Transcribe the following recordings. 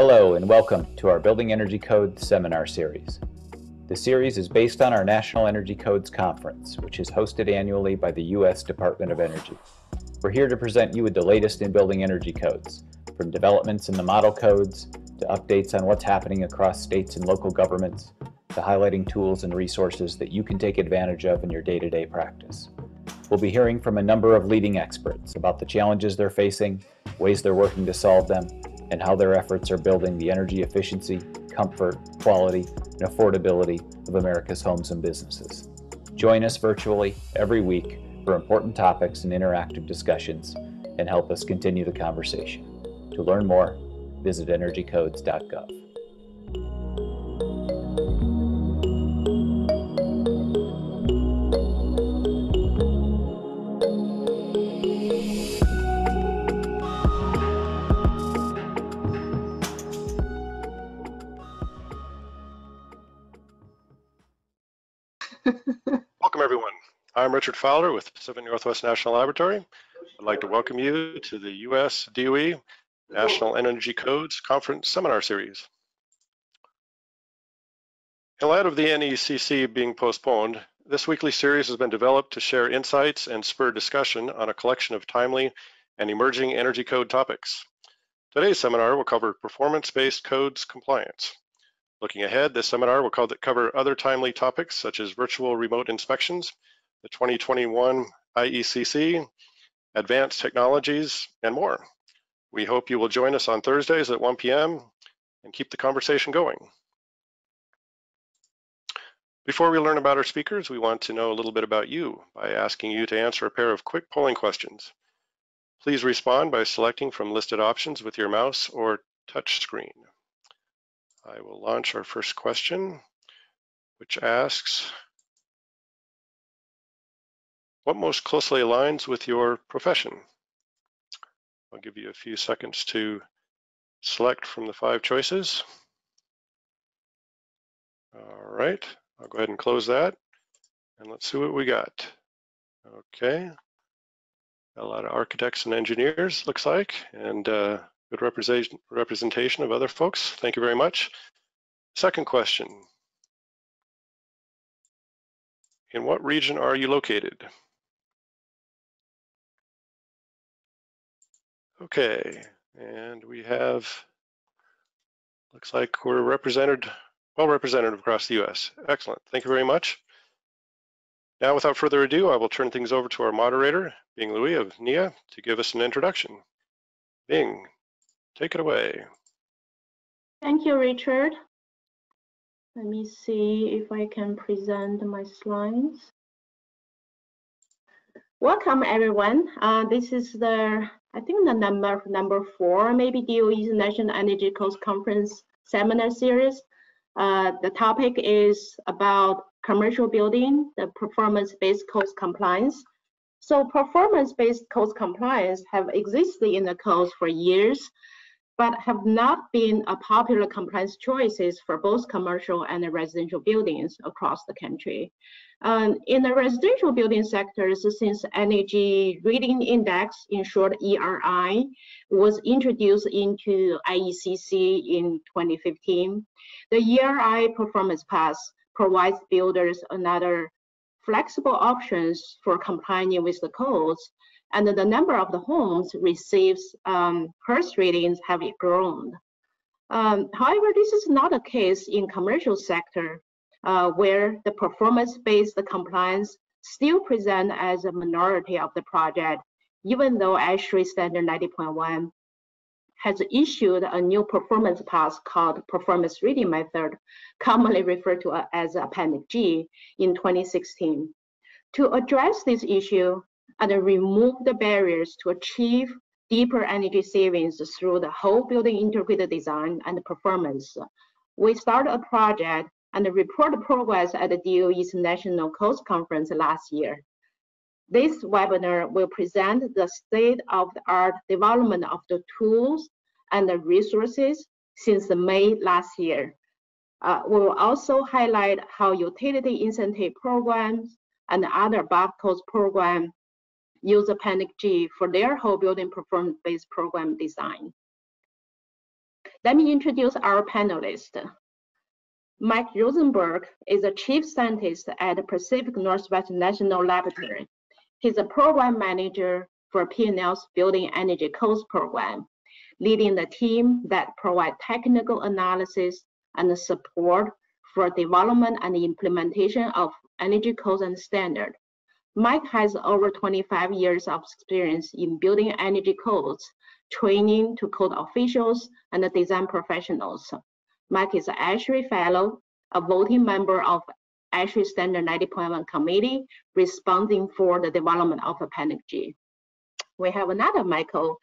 Hello and welcome to our Building Energy Codes seminar series. The series is based on our National Energy Codes Conference, which is hosted annually by the U.S. Department of Energy. We're here to present you with the latest in building energy codes, from developments in the model codes, to updates on what's happening across states and local governments, to highlighting tools and resources that you can take advantage of in your day-to-day practice. We'll be hearing from a number of leading experts about the challenges they're facing, ways they're working to solve them, and how their efforts are building the energy efficiency, comfort, quality, and affordability of America's homes and businesses. Join us virtually every week for important topics and interactive discussions, and help us continue the conversation. To learn more, visit energycodes.gov. Welcome, everyone. I'm Richard Fowler with Pacific Northwest National Laboratory. I'd like to welcome you to the U.S. DOE National Energy Codes Conference Seminar Series. In light of the NECC being postponed, this weekly series has been developed to share insights and spur discussion on a collection of timely and emerging energy code topics. Today's seminar will cover performance-based codes compliance. Looking ahead, this seminar will cover other timely topics such as virtual remote inspections, the 2021 IECC, advanced technologies, and more. We hope you will join us on Thursdays at 1 p.m. and keep the conversation going. Before we learn about our speakers, we want to know a little bit about you by asking you to answer a pair of quick polling questions. Please respond by selecting from listed options with your mouse or touch screen. I will launch our first question, which asks, what most closely aligns with your profession? I'll give you a few seconds to select from the 5 choices. All right, I'll go ahead and close that, and let's see what we got. Okay, got a lot of architects and engineers, looks like, and good representation of other folks. Thank you very much. Second question. In what region are you located? Okay, and we have, looks like we're well represented across the US. Excellent, thank you very much. Now, without further ado, I will turn things over to our moderator, Bing Louie of NEA, to give us an introduction. Bing, take it away. Thank you, Richard. Let me see if I can present my slides. Welcome, everyone. This is I think the number 4, maybe DOE's National Energy Codes Conference seminar series. The topic is about commercial building, the performance-based codes compliance. So performance-based codes compliance have existed in the codes for years, but have not been a popular compliance choices for both commercial and residential buildings across the country. In the residential building sectors, since Energy Rating Index, in short ERI, was introduced into IECC in 2015, the ERI performance pass provides builders another flexible options for complying with the codes, and the number of the homes receives HERS ratings have grown. However, this is not the case in commercial sector, where the performance-based compliance still present as a minority of the project, even though ASHRAE Standard 90.1 has issued a new performance pass called Performance Rating Method, commonly referred to as Appendix G, in 2016. To address this issue and remove the barriers to achieve deeper energy savings through the whole building integrated design and performance, we started a project and report progress at the DOE's National Codes Conference last year. This webinar will present the state-of-the-art development of the tools and the resources since May last year. We will also highlight how utility incentive programs and other bulk codes programs use Appendix G for their whole building performance-based program design. Let me introduce our panelist. Mike Rosenberg is a chief scientist at Pacific Northwest National Laboratory. He's a program manager for P&L's Building Energy Codes program, leading the team that provides technical analysis and support for development and implementation of energy codes and standards. Mike has over 25 years of experience in building energy codes, training to code officials and design professionals. Mike is an ASHRAE Fellow, a voting member of ASHRAE Standard 90.1 Committee, responding for the development of Appendix G. We have another Michael.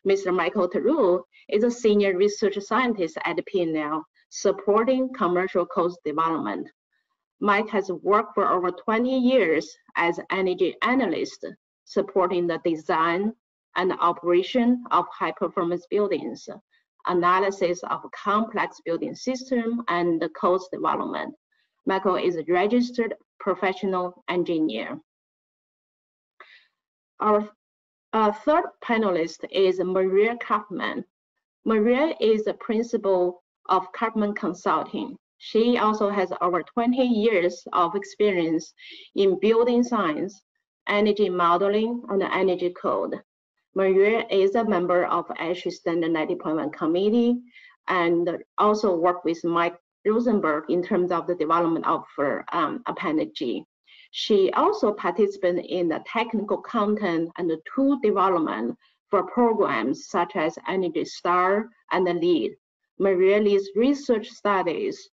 Mr. Michael Theroux is a senior research scientist at P&L, supporting commercial codes development. Mike has worked for over 20 years as energy analyst, supporting the design and operation of high-performance buildings, analysis of complex building system, and the codes development. Michael is a registered professional engineer. Our third panelist is Maria Kaufman. Maria is the principal of Kaufman Consulting. She also has over 20 years of experience in building science, energy modeling, and energy code. Maria is a member of ASHRAE Standard 90.1 Committee and also worked with Mike Rosenberg in terms of the development of Appendix G. She also participated in the technical content and the tool development for programs such as Energy Star and the LEAD. Maria leads research studies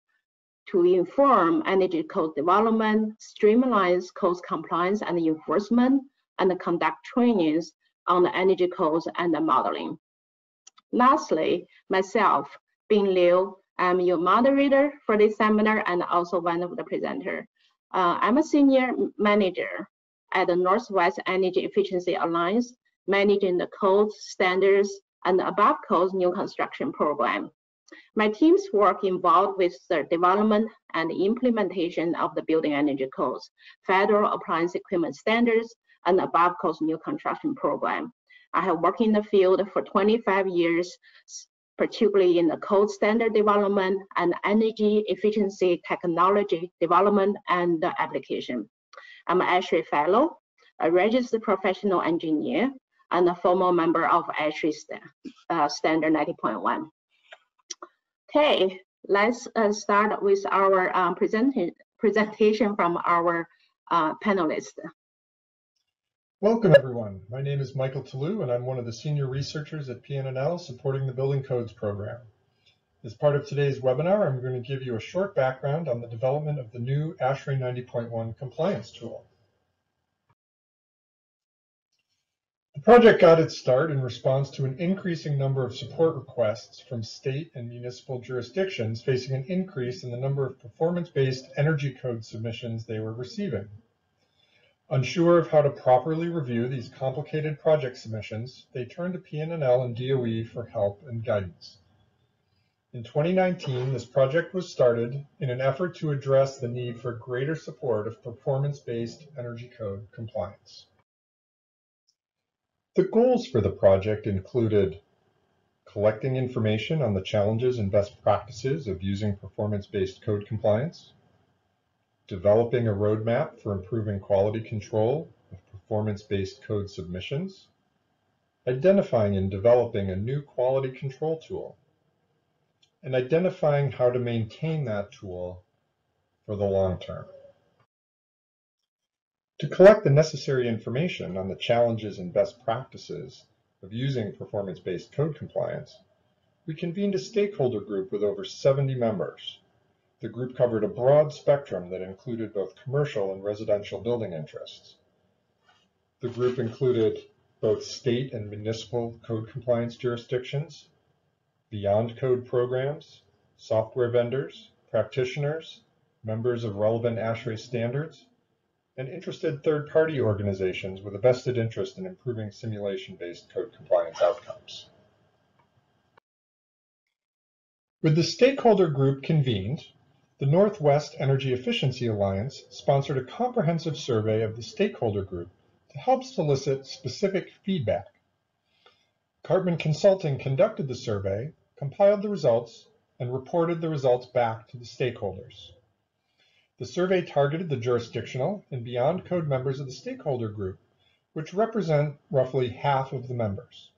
to inform energy code development, streamlines codes compliance and enforcement, and conduct trainings on the energy codes and the modeling. Lastly, myself, Bing Liu, I'm your moderator for this seminar and also one of the presenters. I'm a senior manager at the Northwest Energy Efficiency Alliance, managing the codes, standards, and above codes new construction program. My team's work involved with the development and implementation of the building energy codes, federal appliance equipment standards, and above codes new construction program. I have worked in the field for 25 years, particularly in the code standard development and energy efficiency technology development and application. I'm an ASHRAE Fellow, a registered professional engineer, and a former member of ASHRAE Standard 90.1. Okay, let's start with our presentation from our panelists. Welcome, everyone. My name is Michael Theroux, and I'm one of the senior researchers at PNNL supporting the Building Codes program. As part of today's webinar, I'm going to give you a short background on the development of the new ASHRAE 90.1 compliance tool. The project got its start in response to an increasing number of support requests from state and municipal jurisdictions facing an increase in the number of performance-based energy code submissions they were receiving. Unsure of how to properly review these complicated project submissions, they turned to PNNL and DOE for help and guidance. In 2019, this project was started in an effort to address the need for greater support of performance-based energy code compliance. The goals for the project included collecting information on the challenges and best practices of using performance-based code compliance, developing a roadmap for improving quality control of performance-based code submissions, identifying and developing a new quality control tool, and identifying how to maintain that tool for the long term. To collect the necessary information on the challenges and best practices of using performance-based code compliance, we convened a stakeholder group with over 70 members. The group covered a broad spectrum that included both commercial and residential building interests. The group included both state and municipal code compliance jurisdictions, beyond code programs, software vendors, practitioners, members of relevant ASHRAE standards, and interested third-party organizations with a vested interest in improving simulation-based code compliance outcomes. With the stakeholder group convened, the Northwest Energy Efficiency Alliance sponsored a comprehensive survey of the stakeholder group to help solicit specific feedback. Kaufman Consulting conducted the survey, compiled the results, and reported the results back to the stakeholders. The survey targeted the jurisdictional and beyond code members of the stakeholder group, which represent roughly half of the members.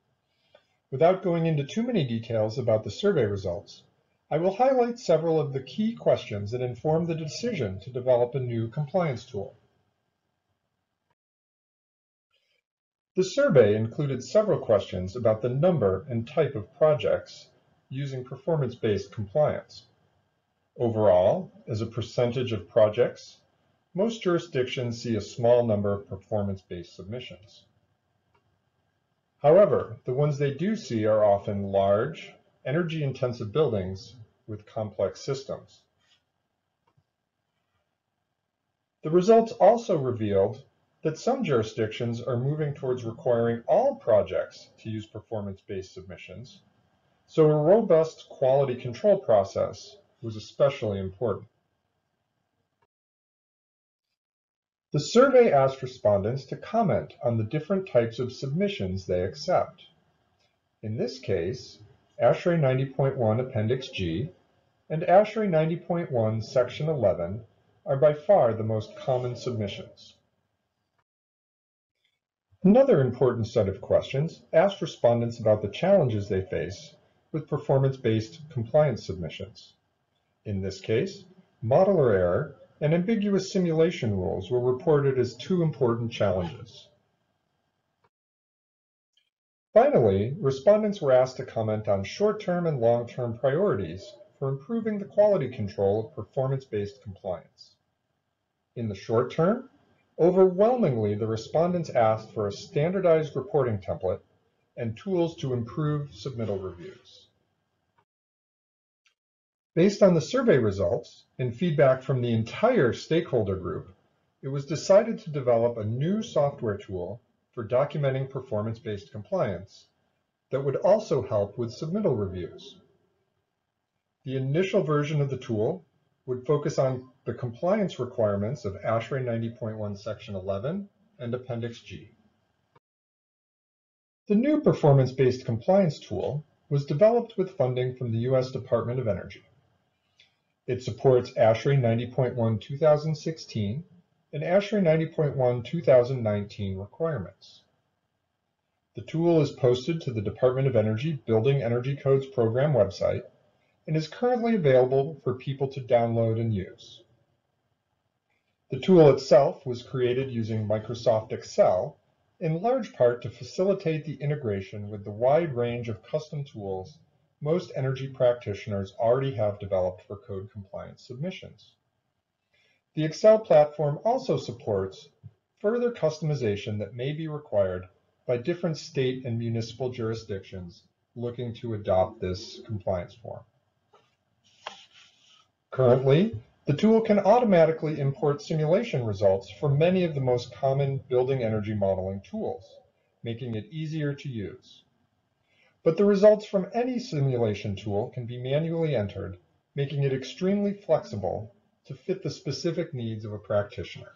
Without going into too many details about the survey results, I will highlight several of the key questions that informed the decision to develop a new compliance tool. The survey included several questions about the number and type of projects using performance-based compliance. Overall, as a percentage of projects, most jurisdictions see a small number of performance-based submissions. However, the ones they do see are often large, energy-intensive buildings with complex systems. The results also revealed that some jurisdictions are moving towards requiring all projects to use performance-based submissions, so a robust quality control process was especially important. The survey asked respondents to comment on the different types of submissions they accept. In this case, ASHRAE 90.1 Appendix G and ASHRAE 90.1 Section 11 are by far the most common submissions. Another important set of questions asked respondents about the challenges they face with performance-based compliance submissions. In this case, modeler error and ambiguous simulation rules were reported as two important challenges. Finally, respondents were asked to comment on short-term and long-term priorities for improving the quality control of performance-based compliance. In the short term, overwhelmingly the respondents asked for a standardized reporting template and tools to improve submittal reviews. Based on the survey results and feedback from the entire stakeholder group, it was decided to develop a new software tool for documenting performance-based compliance that would also help with submittal reviews. The initial version of the tool would focus on the compliance requirements of ASHRAE 90.1 Section 11 and Appendix G. The new performance-based compliance tool was developed with funding from the U.S. Department of Energy. It supports ASHRAE 90.1 2016 and ASHRAE 90.1 2019 requirements. The tool is posted to the Department of Energy Building Energy Codes Program website and is currently available for people to download and use. The tool itself was created using Microsoft Excel, in large part to facilitate the integration with the wide range of custom tools most energy practitioners already have developed for code compliance submissions. The Excel platform also supports further customization that may be required by different state and municipal jurisdictions looking to adopt this compliance form. Currently, the tool can automatically import simulation results from many of the most common building energy modeling tools, making it easier to use. But the results from any simulation tool can be manually entered, making it extremely flexible to fit the specific needs of a practitioner.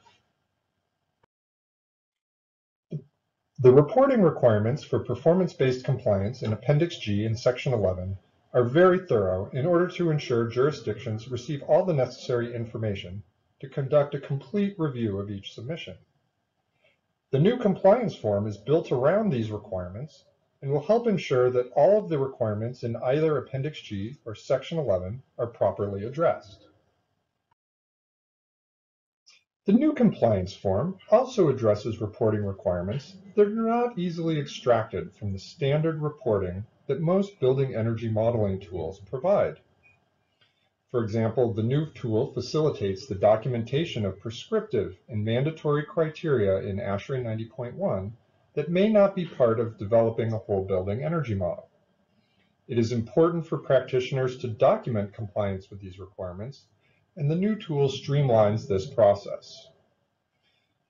The reporting requirements for performance-based compliance in Appendix G and Section 11 are very thorough in order to ensure jurisdictions receive all the necessary information to conduct a complete review of each submission. The new compliance form is built around these requirements and will help ensure that all of the requirements in either Appendix G or Section 11 are properly addressed. The new compliance form also addresses reporting requirements that are not easily extracted from the standard reporting that most building energy modeling tools provide. For example, the new tool facilitates the documentation of prescriptive and mandatory criteria in ASHRAE 90.1 that may not be part of developing a whole building energy model. It is important for practitioners to document compliance with these requirements, and the new tool streamlines this process.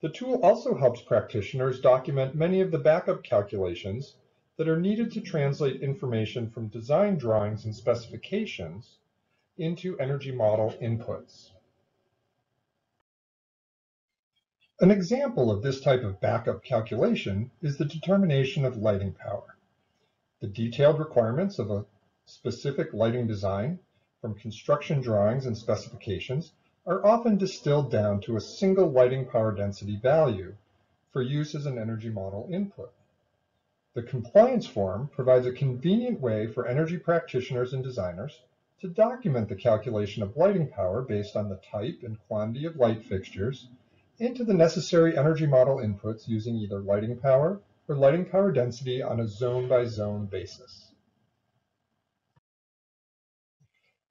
The tool also helps practitioners document many of the backup calculations that are needed to translate information from design drawings and specifications into energy model inputs. An example of this type of backup calculation is the determination of lighting power. The detailed requirements of a specific lighting design from construction drawings and specifications are often distilled down to a single lighting power density value for use as an energy model input. The compliance form provides a convenient way for energy practitioners and designers to document the calculation of lighting power based on the type and quantity of light fixtures into the necessary energy model inputs using either lighting power or lighting power density on a zone-by-zone basis.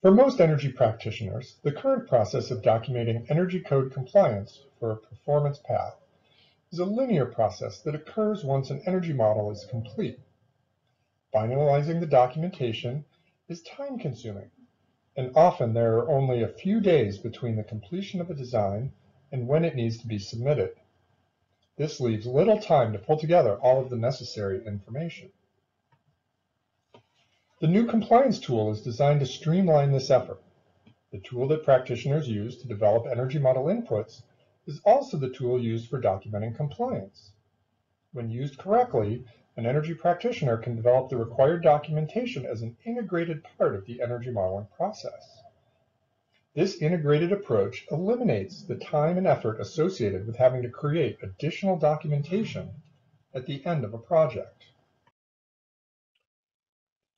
For most energy practitioners, the current process of documenting energy code compliance for a performance path is a linear process that occurs once an energy model is complete. Finalizing the documentation is time-consuming, and often there are only a few days between the completion of a design and when it needs to be submitted. This leaves little time to pull together all of the necessary information. The new compliance tool is designed to streamline this effort. The tool that practitioners use to develop energy model inputs is also the tool used for documenting compliance. When used correctly, an energy practitioner can develop the required documentation as an integrated part of the energy modeling process. This integrated approach eliminates the time and effort associated with having to create additional documentation at the end of a project.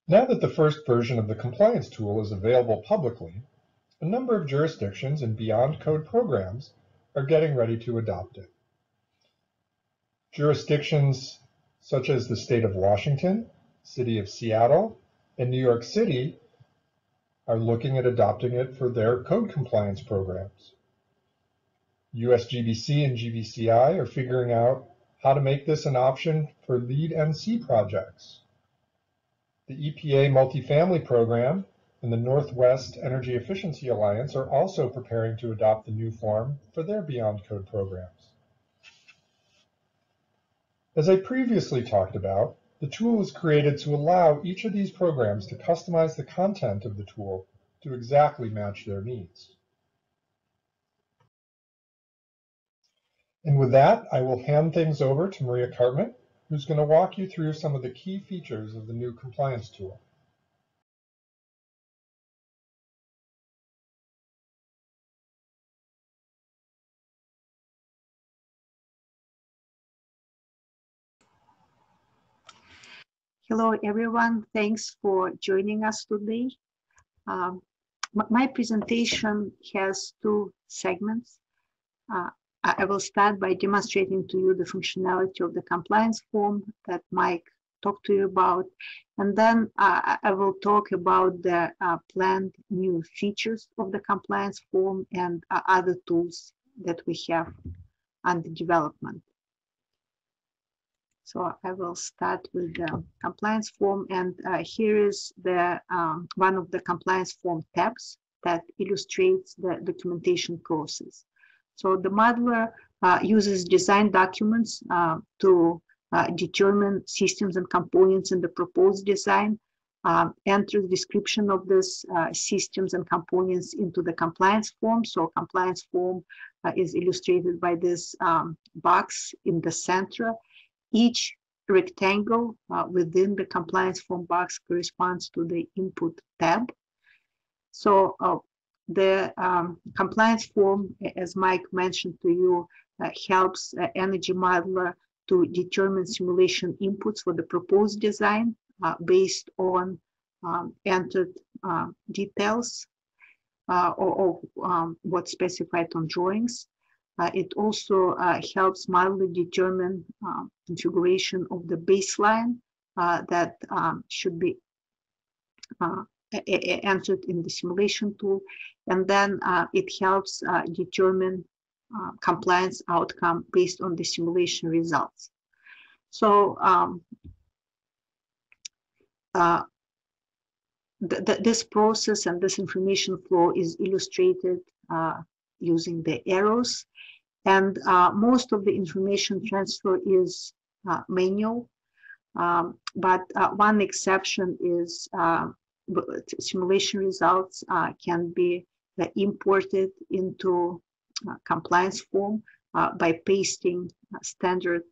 Now that the first version of the compliance tool is available publicly, a number of jurisdictions and beyond code programs are getting ready to adopt it. Jurisdictions such as the state of Washington, city of Seattle, and New York City are looking at adopting it for their code compliance programs. USGBC and GBCI are figuring out how to make this an option for lead NC projects. The EPA multifamily program and the Northwest Energy Efficiency Alliance are also preparing to adopt the new form for their Beyond Code programs. As I previously talked about, the tool was created to allow each of these programs to customize the content of the tool to exactly match their needs. And with that, I will hand things over to Maria Cartman, who's going to walk you through some of the key features of the new compliance tool. Hello, everyone. Thanks for joining us today. My presentation has two segments. I will start by demonstrating to you the functionality of the compliance form that Mike talked to you about. And then I will talk about the planned new features of the compliance form and other tools that we have under development. So I will start with the compliance form, and here is the one of the compliance form tabs that illustrates the documentation process. So the modeler uses design documents to determine systems and components in the proposed design, enter the description of these systems and components into the compliance form. So compliance form is illustrated by this box in the center. Each rectangle within the compliance form box corresponds to the input tab. So the compliance form, as Mike mentioned to you, helps energy modeler to determine simulation inputs for the proposed design based on entered details or what's specified on drawings. It also helps modeler determine configuration of the baseline that should be entered in the simulation tool, and then it helps determine compliance outcome based on the simulation results. So this process and this information flow is illustrated using the arrows, and most of the information transfer is manual, but one exception is simulation results can be imported into compliance form by pasting standard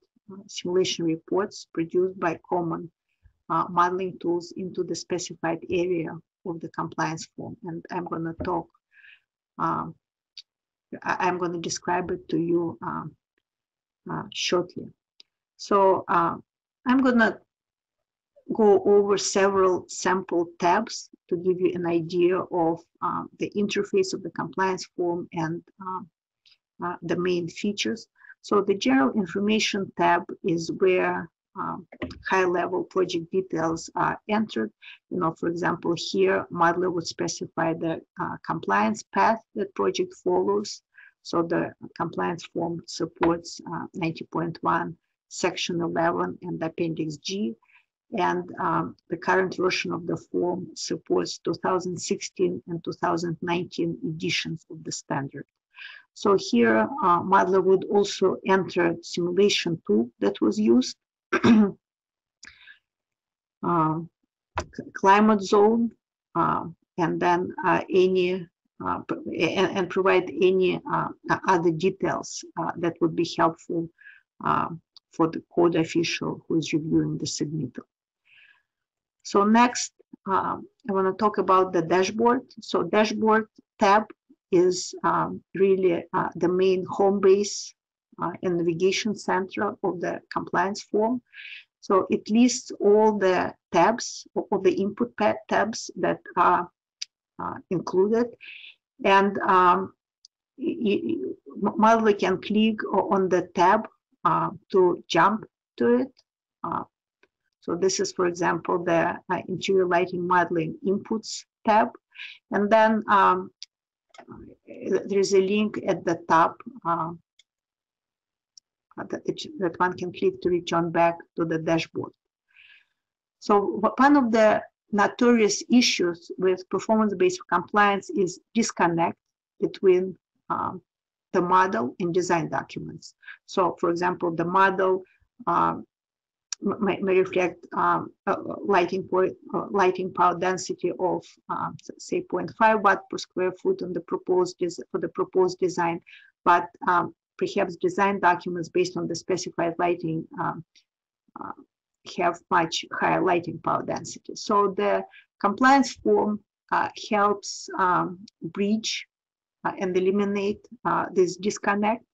simulation reports produced by common modeling tools into the specified area of the compliance form. And I'm going to talk, I'm going to describe it to you shortly. So I'm going to go over several sample tabs to give you an idea of the interface of the compliance form and the main features. So the general information tab is where high-level project details are entered. You know, for example, here, modeler would specify the compliance path that project follows. So the compliance form supports 90.1, Section 11, and Appendix G. And the current version of the form supports 2016 and 2019 editions of the standard. So here, modeler would also enter simulation tool that was used, climate zone, and then any and provide any other details that would be helpful for the code official who is reviewing the submittal. So next, I want to talk about the dashboard. So dashboard tab is really the main home base and navigation center of the compliance form. So it lists all the tabs, all the input tabs that are included. And modeler can click on the tab to jump to it. So this is, for example, the interior lighting modeling inputs tab. And then there's a link at the top that one can click to return back to the dashboard. So one of the notorious issues with performance-based compliance is disconnect between the model and design documents. So, for example, the model may reflect lighting power density of say 0.5 watt per square foot on the proposed design, but perhaps design documents based on the specified lighting have much higher lighting power density. So the compliance form helps bridge and eliminate this disconnect.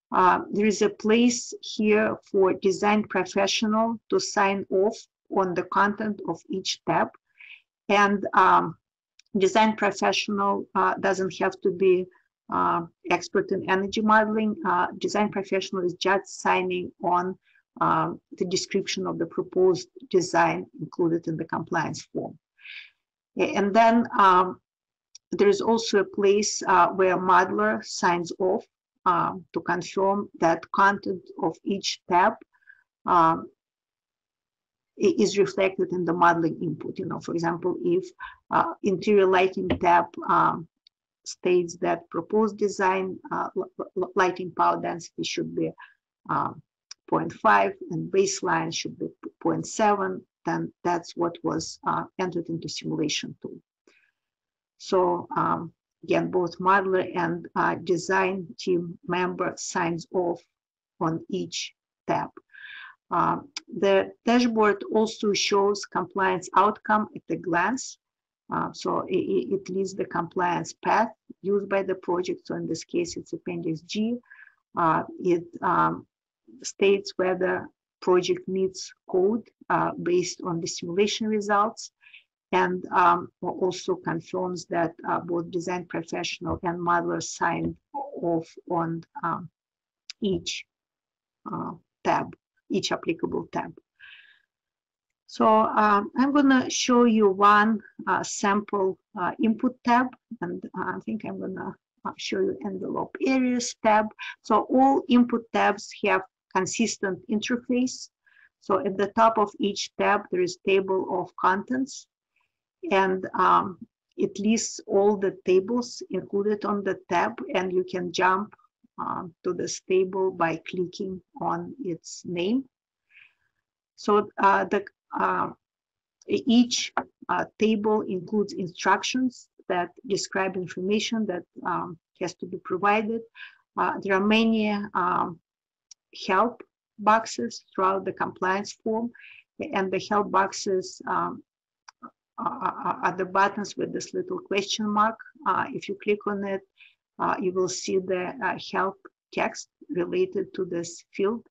There is a place here for design professional to sign off on the content of each tab. And design professional doesn't have to be expert in energy modeling. Design professional is just signing on the description of the proposed design included in the compliance form. And then there is also a place where modeler signs off to confirm that content of each tab is reflected in the modeling input. You know, for example, if interior lighting tab states that proposed design lighting power density should be 0.5 and baseline should be 0.7, then that's what was entered into simulation tool. So again, both modeler and design team member signs off on each tab. The dashboard also shows compliance outcome at a glance. So it lists the compliance path used by the project. So in this case, it's Appendix G. It states whether project meets code based on the simulation results, and also confirms that both design professional and modeler signed off on each tab, each applicable tab. So I'm going to show you one sample input tab, and I think I'm going to show you envelope areas tab. So all input tabs have consistent interface. So at the top of each tab, there is table of contents, and it lists all the tables included on the tab, and you can jump to this table by clicking on its name. So each table includes instructions that describe information that has to be provided. There are many help boxes throughout the compliance form, And the help boxes are the buttons with this little question mark. If you click on it, you will see the help text related to this field.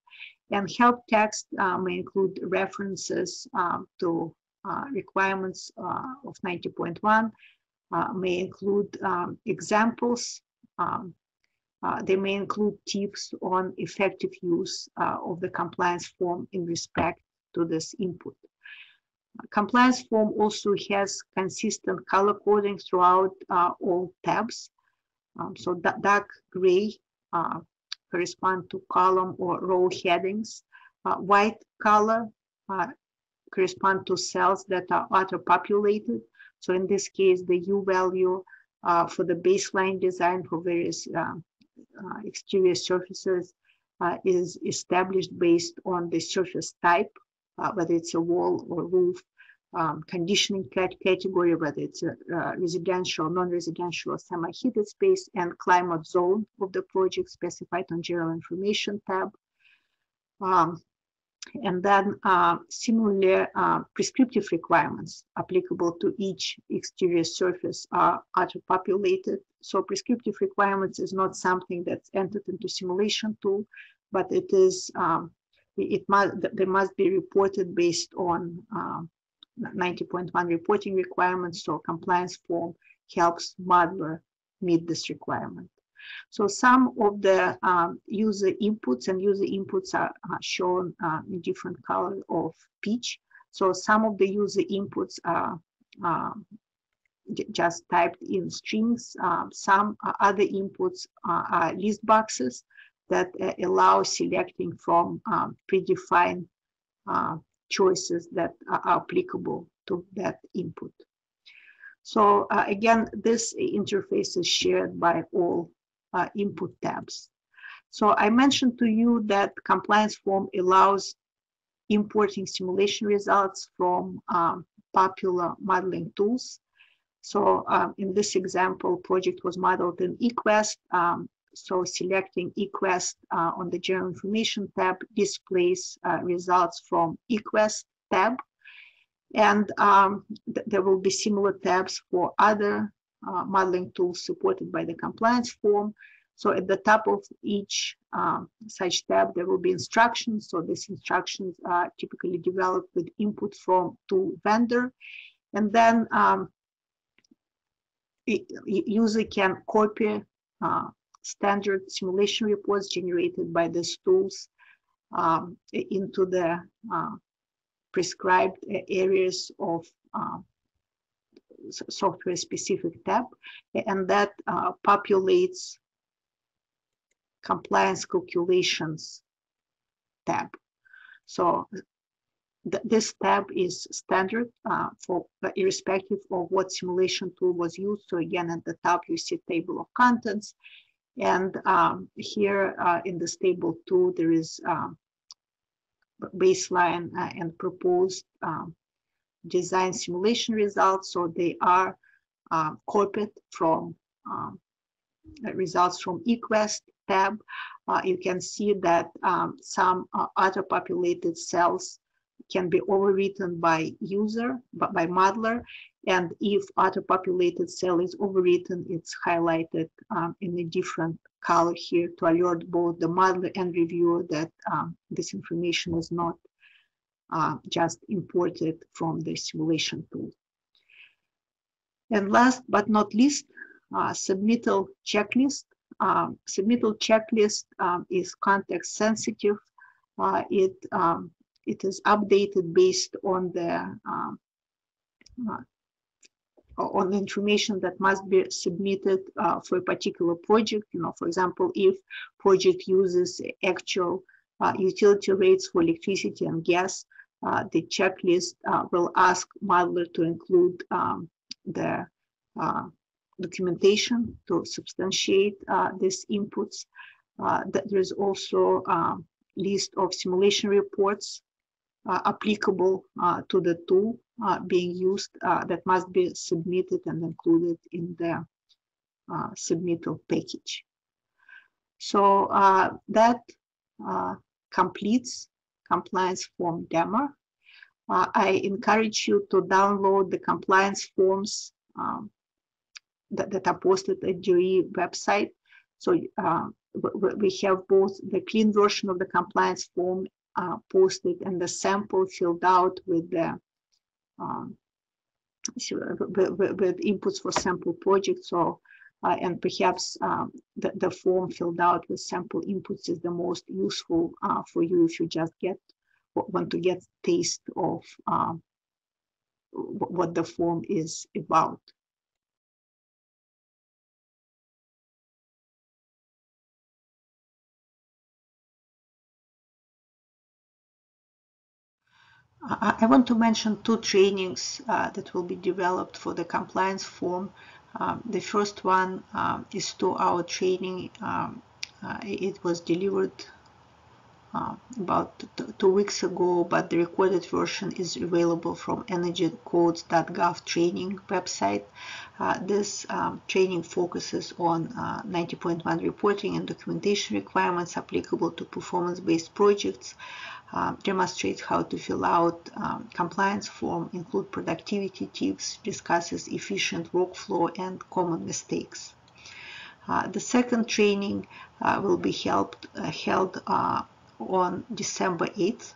And help text may include references to requirements of 90.1, may include examples. They may include tips on effective use of the compliance form in respect to this input. Compliance form also has consistent color coding throughout all tabs. So dark gray correspond to column or row headings. White color correspond to cells that are auto-populated. So in this case, the U value for the baseline design for various exterior surfaces is established based on the surface type, whether it's a wall or roof, conditioning category, whether it's a residential, non-residential, or semi-heated space, and climate zone of the project specified on General Information tab. And then similar prescriptive requirements applicable to each exterior surface are auto-populated. So prescriptive requirements is not something that's entered into simulation tool, but it is they must be reported based on 90.1 reporting requirements. So compliance form helps modeler meet this requirement. So some of the user inputs, and user inputs are shown in different color of peach. So some of the user inputs are just typed in strings. Some other inputs are list boxes that allow selecting from predefined choices that are applicable to that input. So again, this interface is shared by all input tabs. So I mentioned to you that compliance form allows importing simulation results from popular modeling tools. So in this example, project was modeled in eQuest. So selecting eQuest on the General Information tab displays results from eQuest tab. And there will be similar tabs for other modeling tools supported by the compliance form. So at the top of each such tab, there will be instructions. So these instructions are typically developed with input from tool vendor. And then user can copy standard simulation reports generated by these tools into the prescribed areas of software-specific tab, and that populates compliance calculations tab. So this tab is standard for irrespective of what simulation tool was used. So again, at the top you see table of contents, and here in this table 2 there is baseline and proposed design simulation results. So they are copied from results from eQuest tab. You can see that some auto-populated cells can be overwritten by user, by modeler, and if auto-populated cell is overwritten, it's highlighted in a different color here to alert both the modeler and reviewer that this information is not just imported from the simulation tool. And last but not least, submittal checklist. Submittal checklist is context sensitive. It is updated based on the information that must be submitted for a particular project. You know, for example, if project uses actual utility rates for electricity and gas, the checklist will ask modeler to include the documentation to substantiate these inputs. There is also a list of simulation reports applicable to the tool being used that must be submitted and included in the submittal package. So that completes compliance form demo. I encourage you to download the compliance forms that are posted at GRE website. So we have both the clean version of the compliance form posted and the sample filled out with the with inputs for sample projects. So and perhaps the form filled out with sample inputs is the most useful for you if you just want to get a taste of what the form is about. I want to mention two trainings that will be developed for the compliance form. The first one is 2-hour training. It was delivered about 2 weeks ago, but the recorded version is available from energycodes.gov training website. This training focuses on 90.1 reporting and documentation requirements applicable to performance-based projects, demonstrates how to fill out compliance form, include productivity tips, discusses efficient workflow and common mistakes. The second training will be held on December 8th,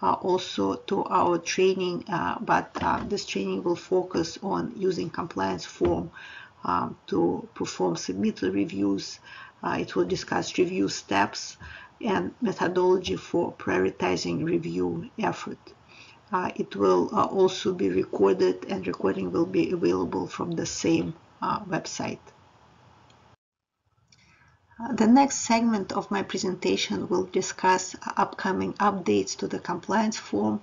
also 2-hour training, but this training will focus on using compliance form to perform submittal reviews. It will discuss review steps and methodology for prioritizing review effort. It will also be recorded, and recording will be available from the same website. The next segment of my presentation will discuss upcoming updates to the compliance form,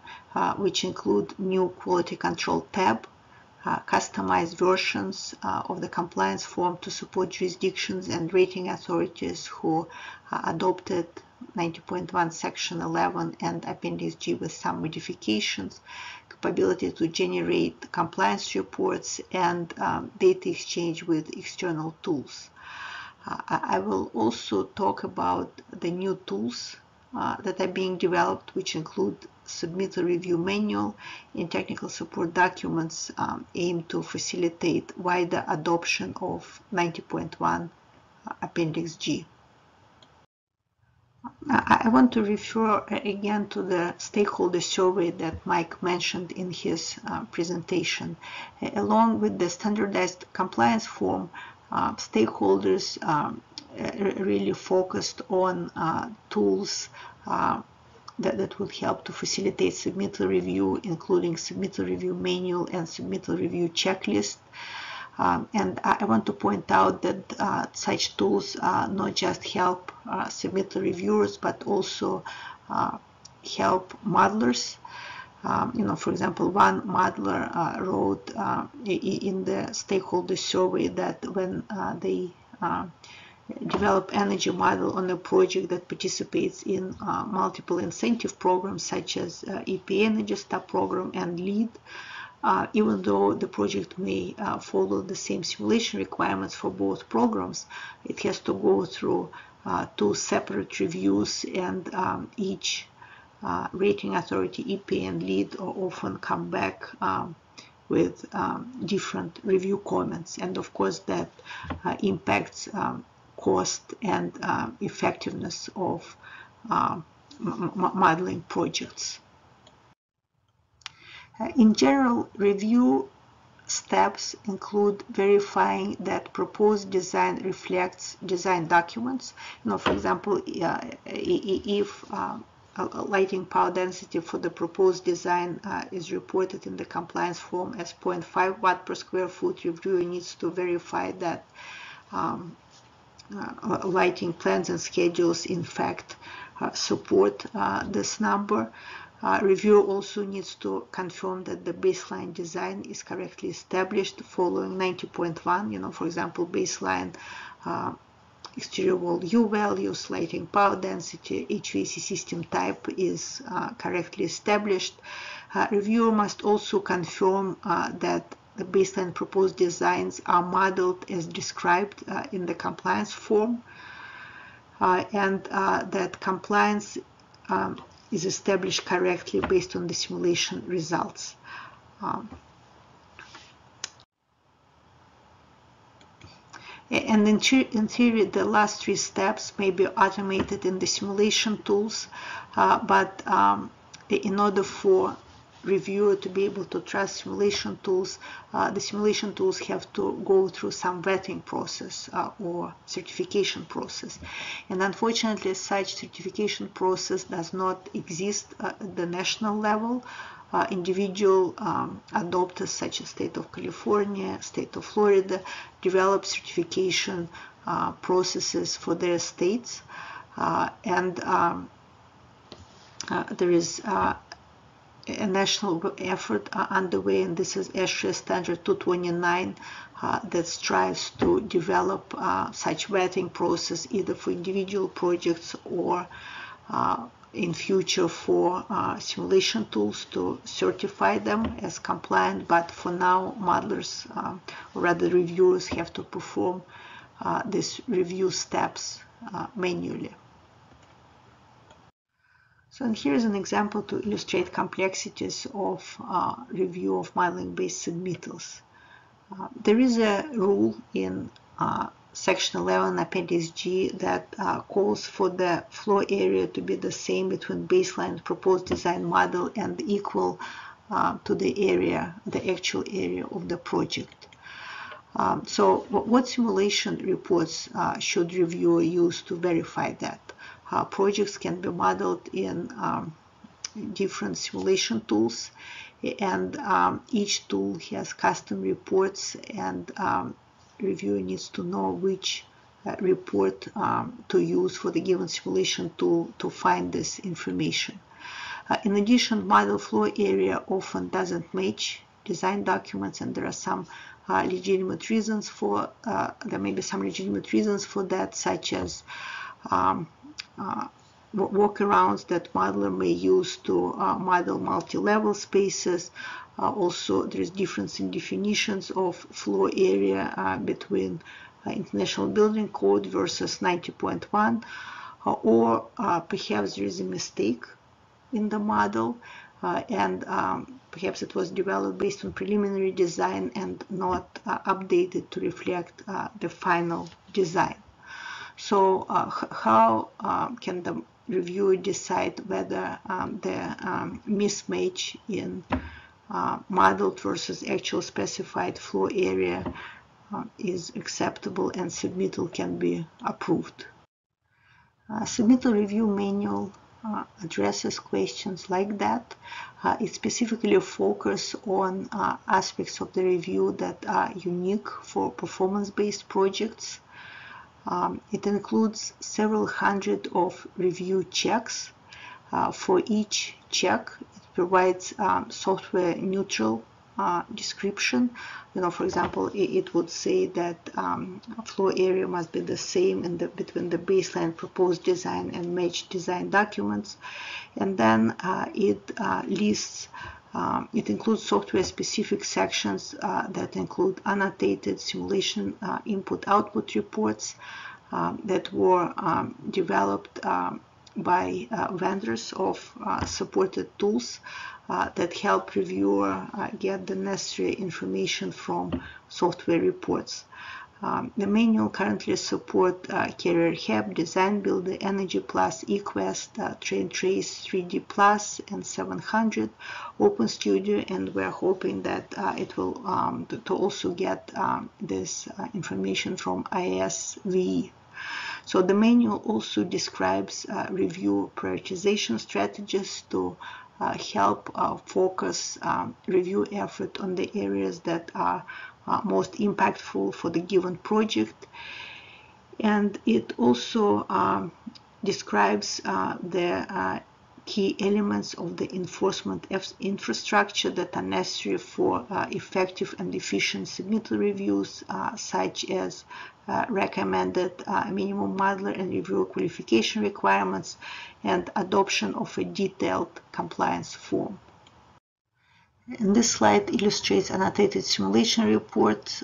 which include new quality control tab, customized versions of the compliance form to support jurisdictions and rating authorities who adopted 90.1 Section 11 and Appendix G with some modifications, capability to generate compliance reports, and data exchange with external tools. I will also talk about the new tools that are being developed, which include Submittal Review Manual and technical support documents aimed to facilitate wider adoption of 90.1 Appendix G. I want to refer again to the stakeholder survey that Mike mentioned in his presentation. Along with the standardized compliance form, stakeholders really focused on tools that would help to facilitate submittal review, including Submittal Review Manual and Submittal Review Checklist. And I want to point out that such tools not just help submittal reviewers, but also help modelers. For example, one modeler wrote in the stakeholder survey that when they develop energy model on a project that participates in multiple incentive programs such as EPA Energy Star program and LEAD, even though the project may follow the same simulation requirements for both programs, it has to go through 2 separate reviews, and each rating authority, EPA and LEAD, often come back with different review comments, and of course that impacts cost and effectiveness of modeling projects. In general, review steps include verifying that proposed design reflects design documents. For example, if lighting power density for the proposed design is reported in the compliance form as 0.5 watt per square foot, reviewer needs to verify that lighting plans and schedules in fact support this number. Reviewer also needs to confirm that the baseline design is correctly established following 90.1. For example, baseline exterior wall U values, lighting power density, HVAC system type is correctly established. Reviewer must also confirm that the baseline proposed designs are modeled as described in the compliance form, and that compliance is established correctly based on the simulation results. And in theory, the last 3 steps may be automated in the simulation tools, but in order for reviewer to be able to trust simulation tools, the simulation tools have to go through some vetting process or certification process. And unfortunately, such certification process does not exist at the national level. Individual adopters such as State of California, State of Florida develop certification processes for their states, and there is a national effort underway, and this is ASHRAE Standard 229 that strives to develop such vetting process either for individual projects or in future for simulation tools to certify them as compliant, but for now modelers or rather reviewers have to perform these review steps manually. So and here's an example to illustrate complexities of review of modeling-based submittals. There is a rule in Section 11, Appendix G, that calls for the floor area to be the same between baseline proposed design model and equal to the area, the actual area of the project. So what simulation reports should reviewer use to verify that? Projects can be modeled in different simulation tools, and each tool has custom reports, and reviewer needs to know which report to use for the given simulation tool to find this information. In addition, model floor area often doesn't match design documents, and there are some legitimate reasons for there may be some legitimate reasons for that, such as workarounds that modeler may use to model multi-level spaces. Also, there is difference in definitions of floor area between International Building Code versus 90.1, or perhaps there is a mistake in the model, and perhaps it was developed based on preliminary design and not updated to reflect the final design. So how can the reviewer decide whether the mismatch in modeled versus actual specified floor area is acceptable and submittal can be approved? Submittal Review Manual addresses questions like that. It specifically focuses on aspects of the review that are unique for performance-based projects. It includes several hundred of review checks. For each check, it provides software neutral description. For example, it would say that floor area must be the same between the baseline proposed design and matched design documents. And then it lists it includes software-specific sections that include annotated simulation input-output reports that were developed by vendors of supported tools that help reviewer get the necessary information from software reports. The manual currently supports Carrier HEP, Design Builder, Energy Plus, eQuest, Train Trace 3D Plus, and 700, Open Studio, and we're hoping that it will to also get this information from ISV. So the manual also describes review prioritization strategies to help focus review effort on the areas that are most impactful for the given project. And it also describes the key elements of the enforcement infrastructure that are necessary for effective and efficient submittal reviews, such as recommended minimum modeler and reviewer qualification requirements and adoption of a detailed compliance form. And this slide illustrates annotated simulation reports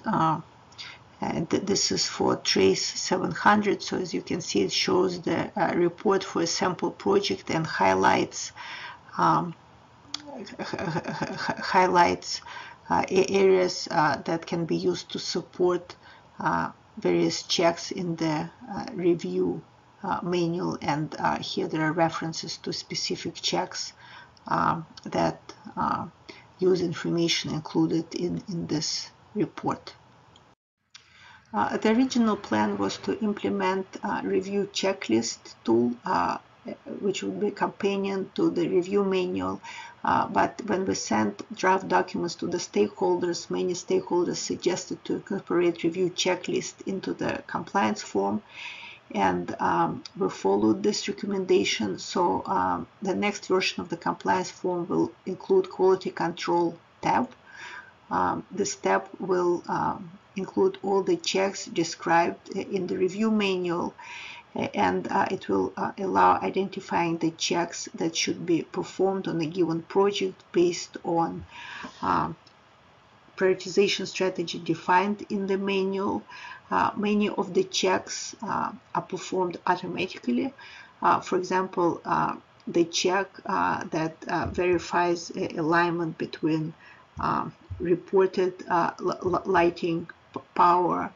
And this is for Trace 700. So as you can see, it shows the report for a sample project and highlights areas that can be used to support various checks in the review manual. And here there are references to specific checks that use information included in this report. The original plan was to implement a review checklist tool, which would be a companion to the review manual. But when we sent draft documents to the stakeholders, many stakeholders suggested to incorporate review checklist into the compliance form, and we followed this recommendation. So the next version of the compliance form will include quality control tab. This tab will include all the checks described in the review manual, and it will allow identifying the checks that should be performed on a given project based on prioritization strategy defined in the manual. Many of the checks are performed automatically. For example, the check that verifies alignment between reported lighting power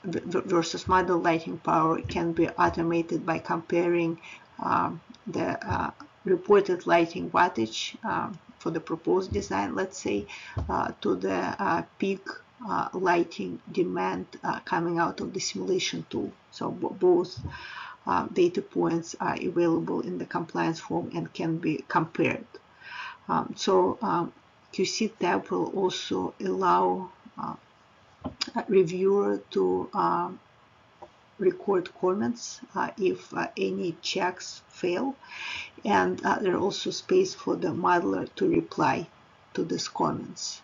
versus model lighting power can be automated by comparing the reported lighting wattage for the proposed design, let's say, to the peak lighting demand coming out of the simulation tool. So both data points are available in the compliance form and can be compared. QC tab will also allow a reviewer to record comments if any checks fail, and there are also space for the modeler to reply to these comments.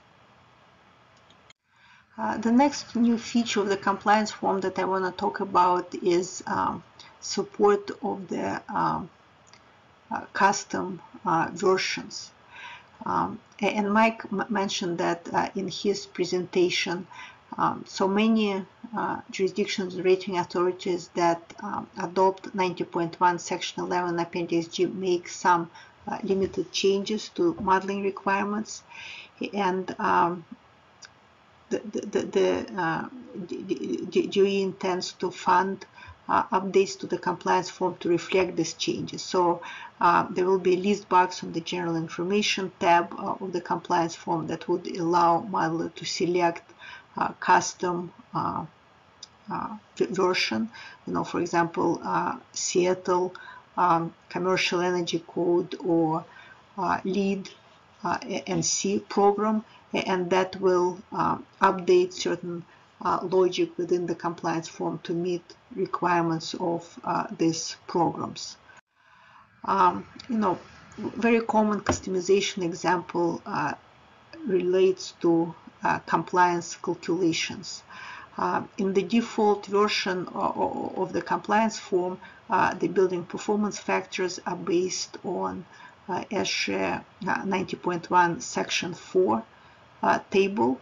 The next new feature of the compliance form that I want to talk about is support of the custom versions. And Mike mentioned that in his presentation. So many jurisdictions and rating authorities that adopt 90.1 Section 11 Appendix G make some limited changes to modeling requirements, and the DOE intends to fund updates to the compliance form to reflect these changes. So there will be a list box on the general information tab of the compliance form that would allow modeler to select custom version, for example, Seattle Commercial Energy Code or LEED NC program, and that will update certain logic within the compliance form to meet requirements of these programs. Very common customization example relates to compliance calculations. In the default version of the compliance form, the building performance factors are based on ASHRAE 90.1 Section 4 table,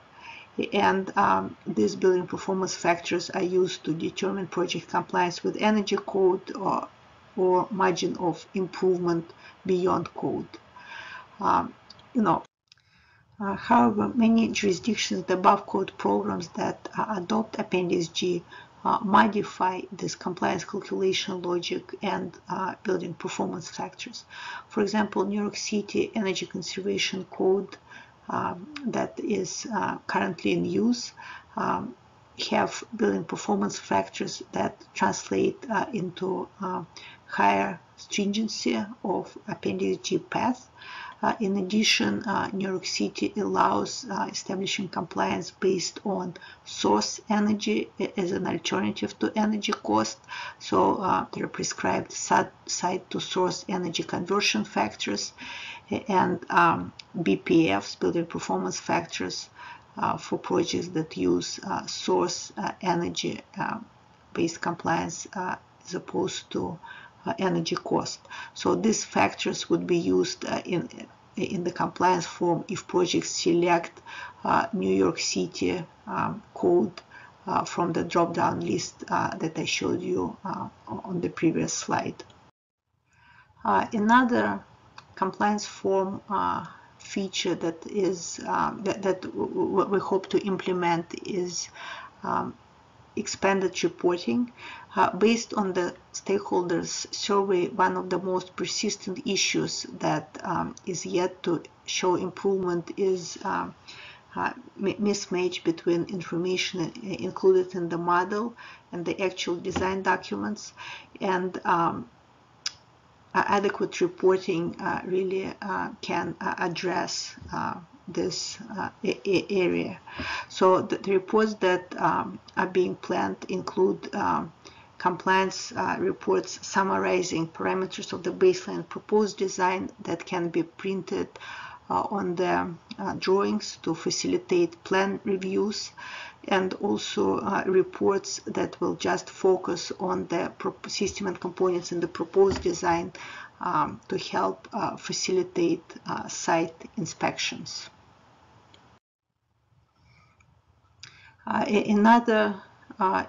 and these building performance factors are used to determine project compliance with energy code or margin of improvement beyond code. However, many jurisdictions, the above code programs that adopt Appendix G modify this compliance calculation logic and building performance factors. For example, New York City Energy Conservation Code that is currently in use have building performance factors that translate into higher stringency of Appendix G path. In addition, New York City allows establishing compliance based on source energy as an alternative to energy cost. So there are prescribed site to source energy conversion factors and BPFs, building performance factors, for projects that use source energy based compliance as opposed to energy cost. So these factors would be used in the compliance form if projects select New York City code from the drop-down list that I showed you on the previous slide. Another compliance form feature that we hope to implement is expanded reporting. Based on the stakeholders survey, one of the most persistent issues that is yet to show improvement is mismatch between information included in the model and the actual design documents, and adequate reporting really can address this area. So the reports that are being planned include compliance reports summarizing parameters of the baseline proposed design that can be printed on the drawings to facilitate plan reviews, and also reports that will just focus on the system and components in the proposed design to help facilitate site inspections. Another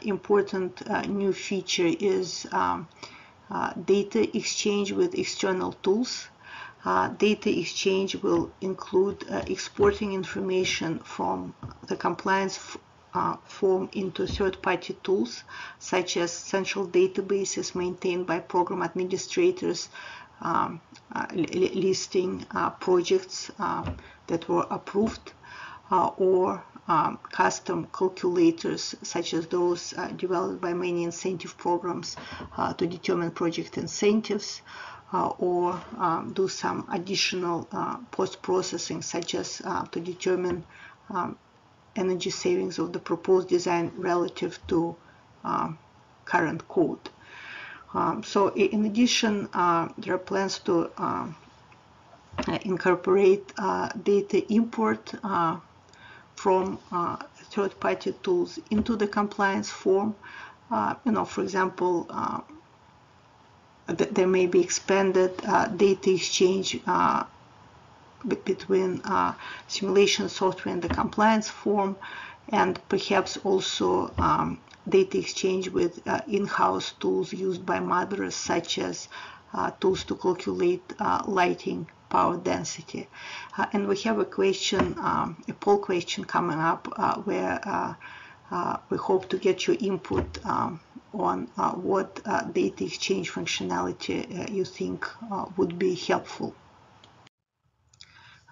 important new feature is data exchange with external tools. Data exchange will include exporting information from the compliance form into third-party tools, such as central databases maintained by program administrators, listing projects that were approved, or custom calculators, such as those developed by many incentive programs to determine project incentives, or do some additional post-processing, such as to determine energy savings of the proposed design relative to current code. So in addition, there are plans to incorporate data import from third-party tools into the compliance form. For example, there may be expanded data exchange between simulation software and the compliance form, and perhaps also data exchange with in-house tools used by modelers, such as tools to calculate lighting power density. And we have a question, a poll question coming up where we hope to get your input on what data exchange functionality you think would be helpful.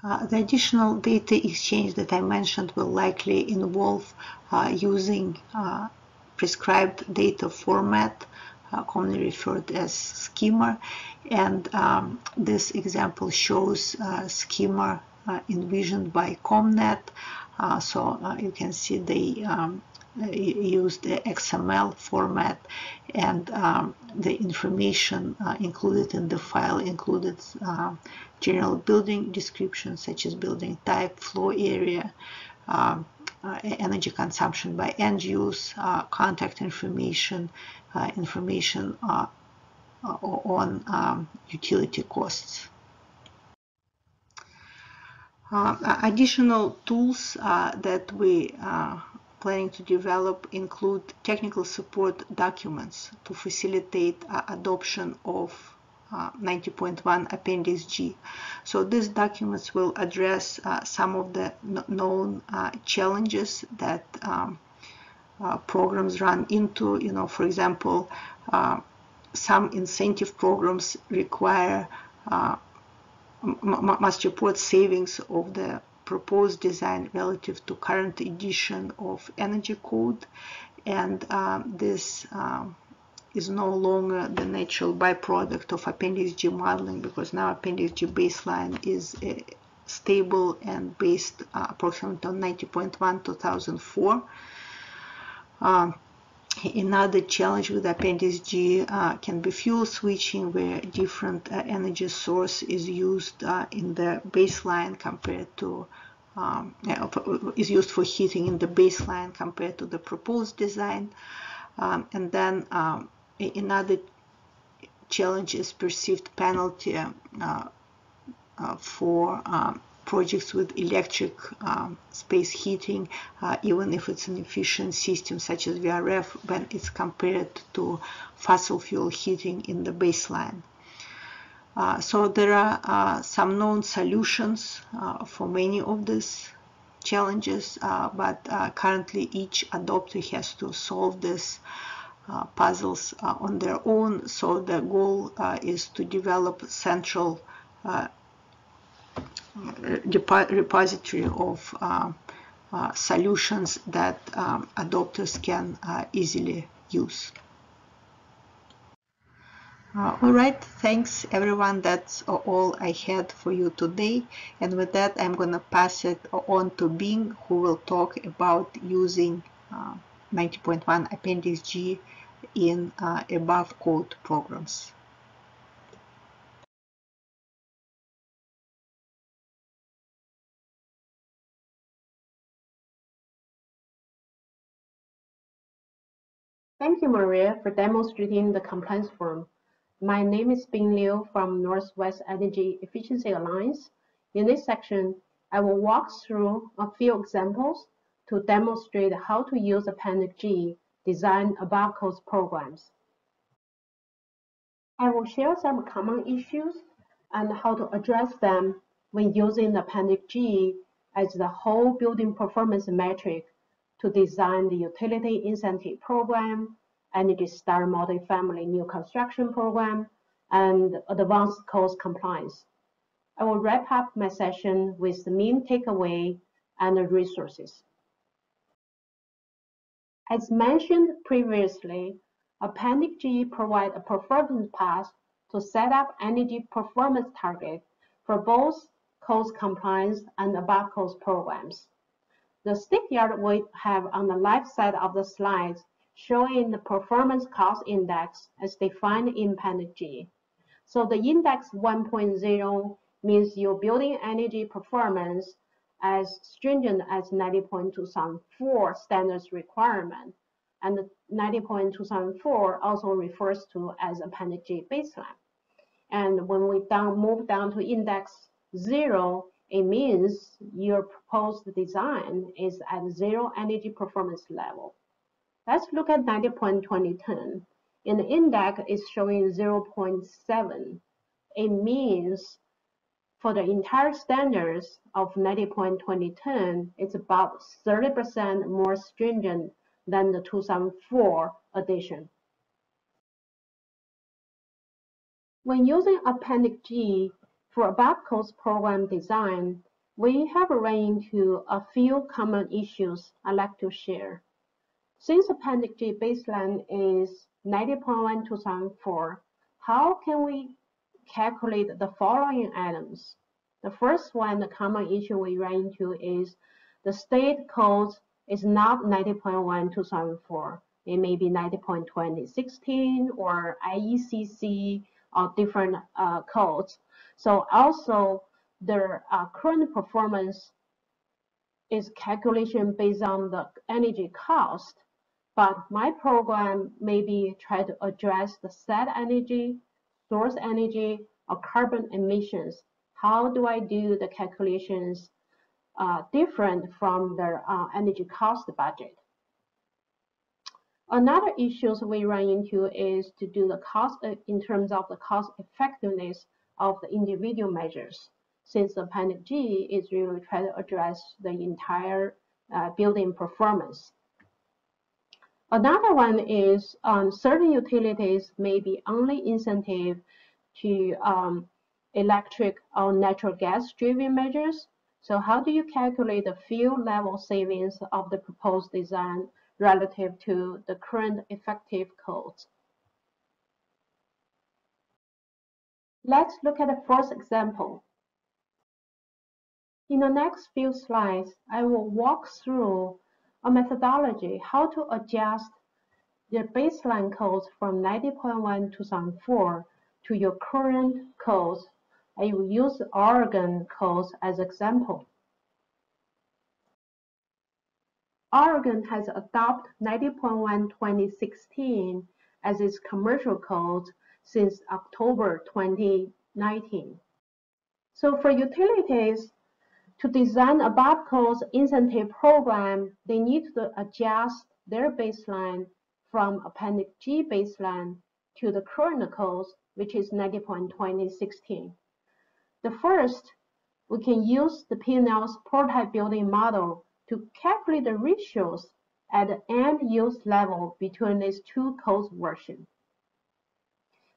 The additional data exchange that I mentioned will likely involve using prescribed data format, commonly referred as schema, and this example shows schema envisioned by ComNet. So you can see they used the XML format, and the information included in the file included general building descriptions such as building type, floor area, energy consumption by end use, contact information, information on utility costs. Additional tools that we planning to develop include technical support documents to facilitate adoption of 90.1 Appendix G. So these documents will address some of the known challenges that programs run into. For example, some incentive programs require must report savings of the proposed design relative to current edition of energy code, and this is no longer the natural byproduct of Appendix G modeling, because now Appendix G baseline is stable and based approximately on 90.1 2004. Another challenge with Appendix G can be fuel switching, where different energy source is used in the baseline compared to is used for heating in the baseline compared to the proposed design. And then another challenge is perceived penalty for projects with electric space heating, even if it's an efficient system such as VRF, when it's compared to fossil fuel heating in the baseline. So there are some known solutions for many of these challenges, but currently each adopter has to solve this puzzles on their own. So the goal is to develop a central repository of solutions that adopters can easily use. All right, thanks everyone. That's all I had for you today. And with that, I'm going to pass it on to Bing, who will talk about using 90.1 Appendix G in above code programs. Thank you, Maria, for demonstrating the compliance form. My name is Bing Liu from Northwest Energy Efficiency Alliance. In this section, I will walk through a few examples to demonstrate how to use Appendix G design above code programs. I will share some common issues and how to address them when using Appendix G as the whole building performance metric to design the utility incentive program, Energy Star multifamily new construction program, and advanced cost compliance. I will wrap up my session with the main takeaway and the resources. As mentioned previously, Appendix G provides a performance path to set up energy performance targets for both cost compliance and above cost programs. The stick yard we have on the left side of the slide showing the performance cost index as defined in Appendix G. So the index 1.0 means your building energy performance as stringent as 90.274 standards requirement, and the 90.274 also refers to as Appendix G baseline. And when we move down to index 0, it means your proposed design is at 0 energy performance level. Let's look at 90.2010. In the index, it's showing 0.7. It means for the entire standards of 90.2010, it's about 30% more stringent than the 2004 edition. When using Appendix G for above cost program design, we have run into a few common issues I'd like to share. Since Appendix G baseline is 90.1/2004, how can we calculate the following items? The first one, the common issue we run into is the state code is not 90.1/2004. It may be 90.2016 or IECC or different codes. So also the current performance is calculation based on the energy cost, but my program maybe try to address the set energy, source energy, or carbon emissions. How do I do the calculations different from the energy cost budget? Another issues we run into is to do the cost in terms of the cost effectiveness of the individual measures, since Appendix G is really trying to address the entire building performance. Another one is certain utilities may be only incentive to electric or natural gas driven measures. So how do you calculate the fuel level savings of the proposed design relative to the current effective codes? Let's look at the first example. In the next few slides, I will walk through a methodology how to adjust the baseline codes from 90.1/2004 to your current codes. I will use Oregon codes as example. Oregon has adopted 90.1/2016 as its commercial code since October 2019. So for utilities, To design a above-cost incentive program, they need to adjust their baseline from Appendix G baseline to the current cost, which is 90.2016. The first, we can use the P&L's prototype building model to calculate the ratios at the end-use level between these two cost versions.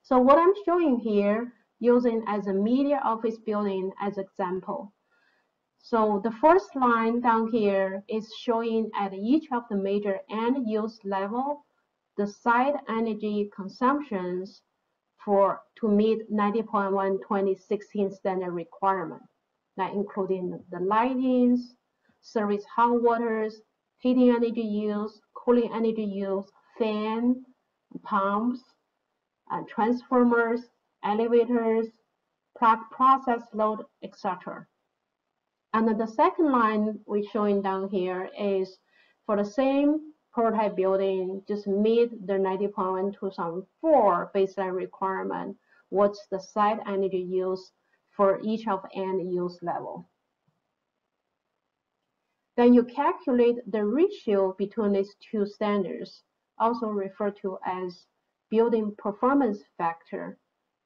So what I'm showing here, using as a media office building as example. So the first line down here is showing at each of the major end-use level the site energy consumptions to meet 90.1 2016 standard requirement, that including the lightings, service hot waters, heating energy use, cooling energy use, fan, pumps, transformers, elevators, process load, etc. And the second line we're showing down here is for the same prototype building, just meet the 90.1 2004 baseline requirement. What's the site energy use for each of end use level? Then you calculate the ratio between these two standards, also referred to as building performance factor.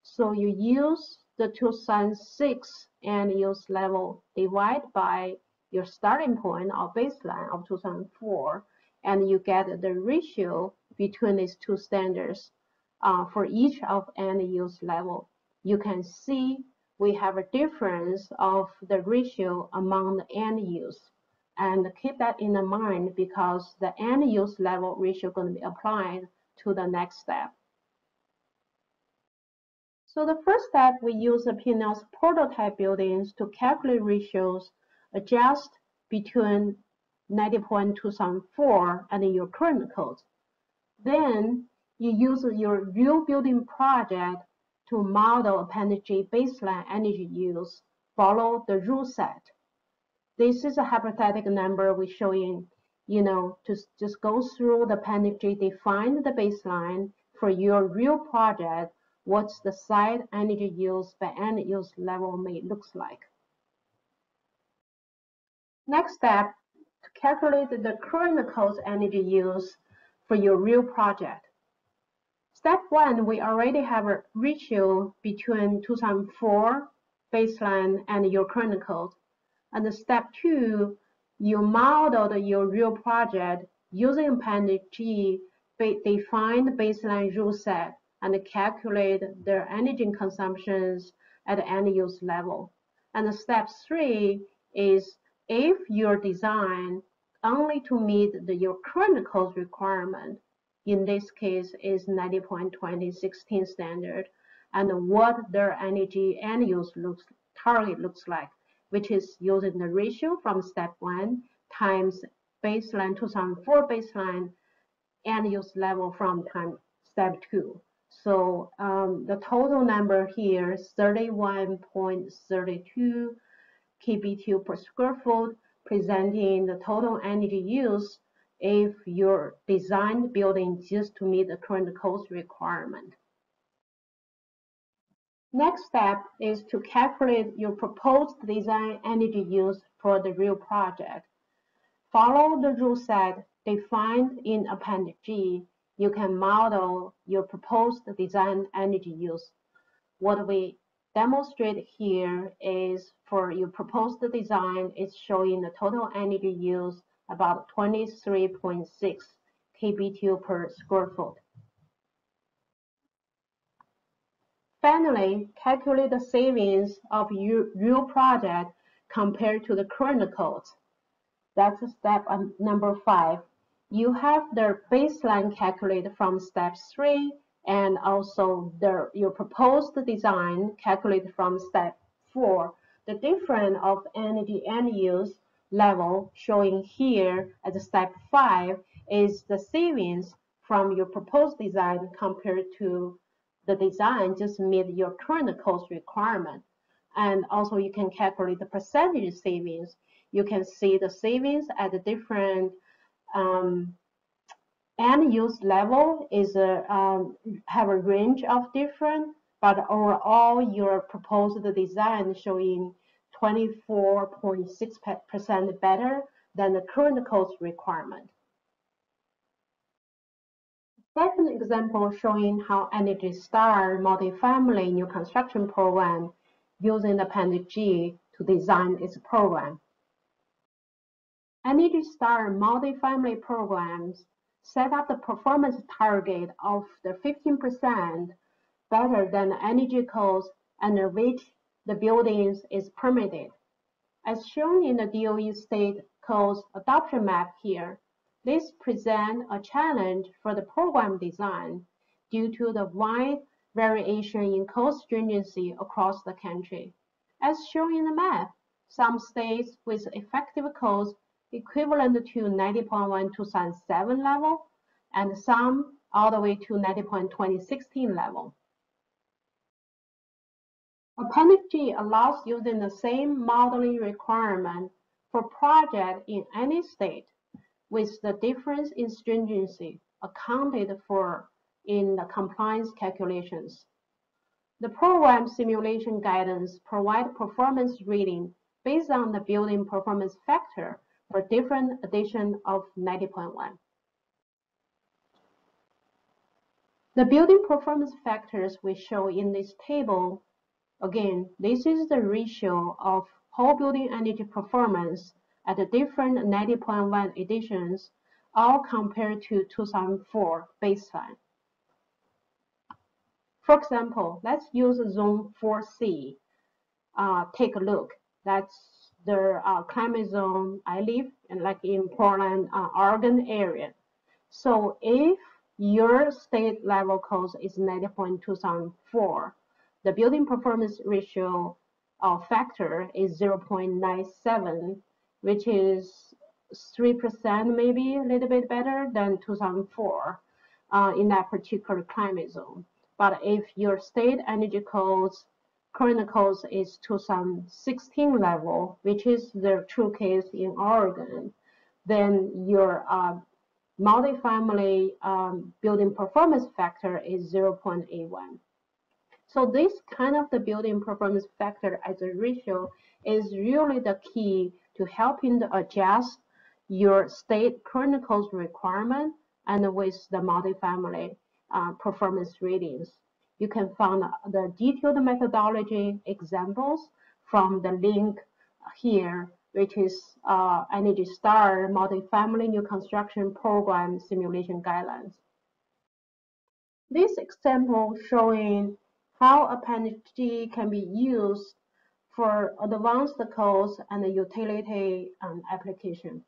So you use the 2006 end use level divide by your starting point or baseline of 2004, and you get the ratio between these two standards for each of end use level. You can see we have a difference of the ratio among the end use. And keep that in mind because the end use level ratio is going to be applied to the next step. So the first step, we use the P&L's prototype buildings to calculate ratios, adjust between 90.2 2004 and your current code. Then you use your real building project to model Appendix G baseline energy use, follow the rule set. This is a hypothetical number we're showing, to just go through the Appendix G, define the baseline for your real project, what's the site energy use by end use level may looks like. Next step, to calculate the current cost energy use for your real project. Step 1, we already have a ratio between 2004 baseline and your current cost. And step 2, you modeled your real project using Appendix G, define the baseline rule set, and calculate their energy consumptions at the end use level. And step 3 is if your design only to meet your current cost requirement, in this case is 90.20 2016 standard, and what their energy end use target looks like, which is using the ratio from step 1 times baseline 2004 baseline end use level from step 2. So the total number here is 31.32 kBtu per square foot, presenting the total energy use if your design building just to meet the current cost requirement. Next step is to calculate your proposed design energy use for the real project. Follow the rule set defined in Appendix G. You can model your proposed design energy use. What we demonstrate here is for your proposed design is showing the total energy use about 23.6 kBtu per square foot. Finally, calculate the savings of your real project compared to the current cost. That's step number 5. You have the baseline calculated from step 3 and also your proposed design calculated from step 4. The difference of energy end use level showing here as step 5 is the savings from your proposed design compared to the design just meet your current cost requirement. And also you can calculate the percentage savings. You can see the savings at the different end use level is have a range of different, but overall your proposed design showing 24.6% better than the current codes requirement. Second example showing how Energy Star multifamily new construction program using Appendix G to design its program. Energy Star multifamily programs set up the performance target of the 15% better than the energy codes under which the buildings is permitted. As shown in the DOE state codes adoption map here, this presents a challenge for the program design due to the wide variation in code stringency across the country. As shown in the map, some states with effective codes equivalent to 90.1 2007 level, and some all the way to 90.1 2016 level. Appendix G allows using the same modeling requirement for project in any state, with the difference in stringency accounted for in the compliance calculations. The program simulation guidance provides performance rating based on the building performance factor for different editions of 90.1. The building performance factors we show in this table, again, this is the ratio of whole building energy performance at the different 90.1 editions, all compared to 2004 baseline. For example, let's use Zone 4C. Take a look. That's the climate zone I live in, like in Portland, Oregon area. So if your state level code is 90.2004, the building performance ratio factor is 0.97, which is 3% maybe a little bit better than 2004 in that particular climate zone. But if your state energy codes, current codes is 2016 level, which is the true case in Oregon, then your multifamily building performance factor is 0.81. So this kind of the building performance factor as a ratio is really the key to helping to adjust your state current codes requirement and with the multifamily performance ratings. You can find the detailed methodology examples from the link here, which is Energy Star multifamily new construction program simulation guidelines. This example showing how Appendix G can be used for advanced codes and the utility application.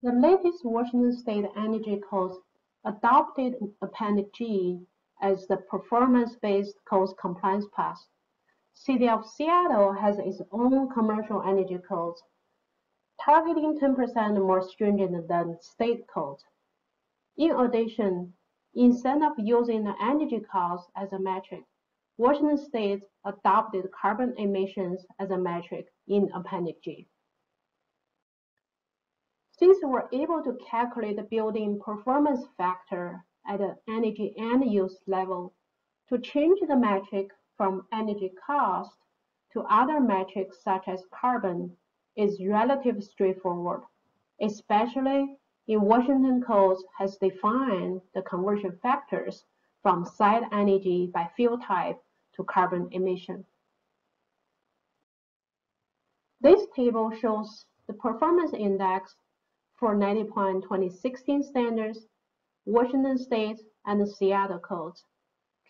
The latest Washington State Energy Codes adopted Appendix G as the performance-based codes compliance path. City of Seattle has its own commercial energy codes, targeting 10% more stringent than state codes. In addition, instead of using the energy cost as a metric, Washington State adopted carbon emissions as a metric in Appendix G. Since we're able to calculate the building performance factor at the energy and use level, to change the metric from energy cost to other metrics such as carbon is relatively straightforward, especially in Washington codes has defined the conversion factors from site energy by fuel type to carbon emission. This table shows the performance index for 90.1 2016 standards, Washington State, and the Seattle codes.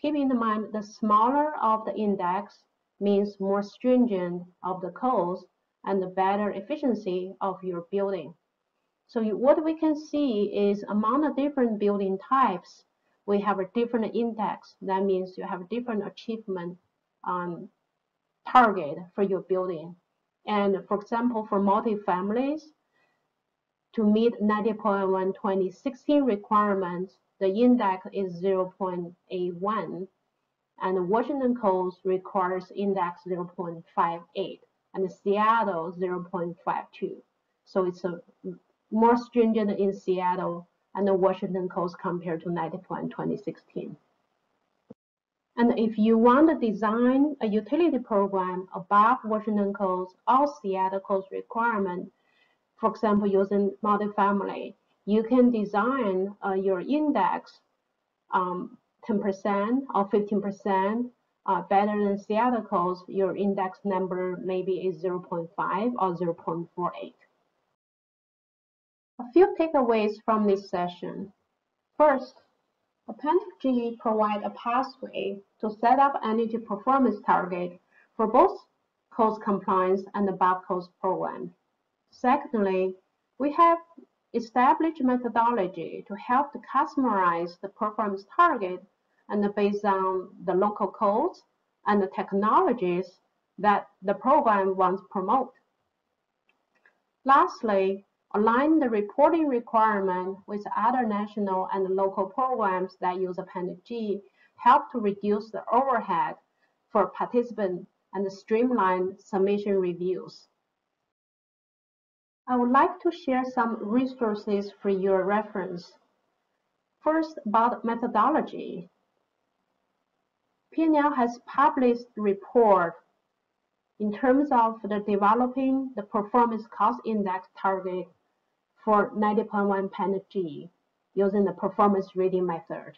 Keep in mind the smaller of the index means more stringent of the codes and the better efficiency of your building. So what we can see is among the different building types, we have a different index. That means you have a different achievement target for your building. And for example, for multifamilies, to meet 90.1 2016 requirements, the index is 0.81, and Washington codes requires index 0.58, and Seattle 0.52. So it's a more stringent in Seattle and the Washington codes compared to 90.1 2016. And if you want to design a utility program above Washington Codes or Seattle Codes requirement, for example, using multifamily, you can design your index 10% or 15% better than Seattle Codes. Your index number maybe is 0.5 or 0.48. A few takeaways from this session. First, Appendix G provides a pathway to set up energy performance target for both codes compliance and above codes program. Secondly, we have established methodology to help to customize the performance target and based on the local codes and the technologies that the program wants to promote. Lastly, align the reporting requirement with other national and local programs that use Appendix G help to reduce the overhead for participants and streamline submission reviews. I would like to share some resources for your reference. First, about methodology. P&L has published a report in terms of the developing the performance cost index target for 90.1 Appendix G using the performance rating method.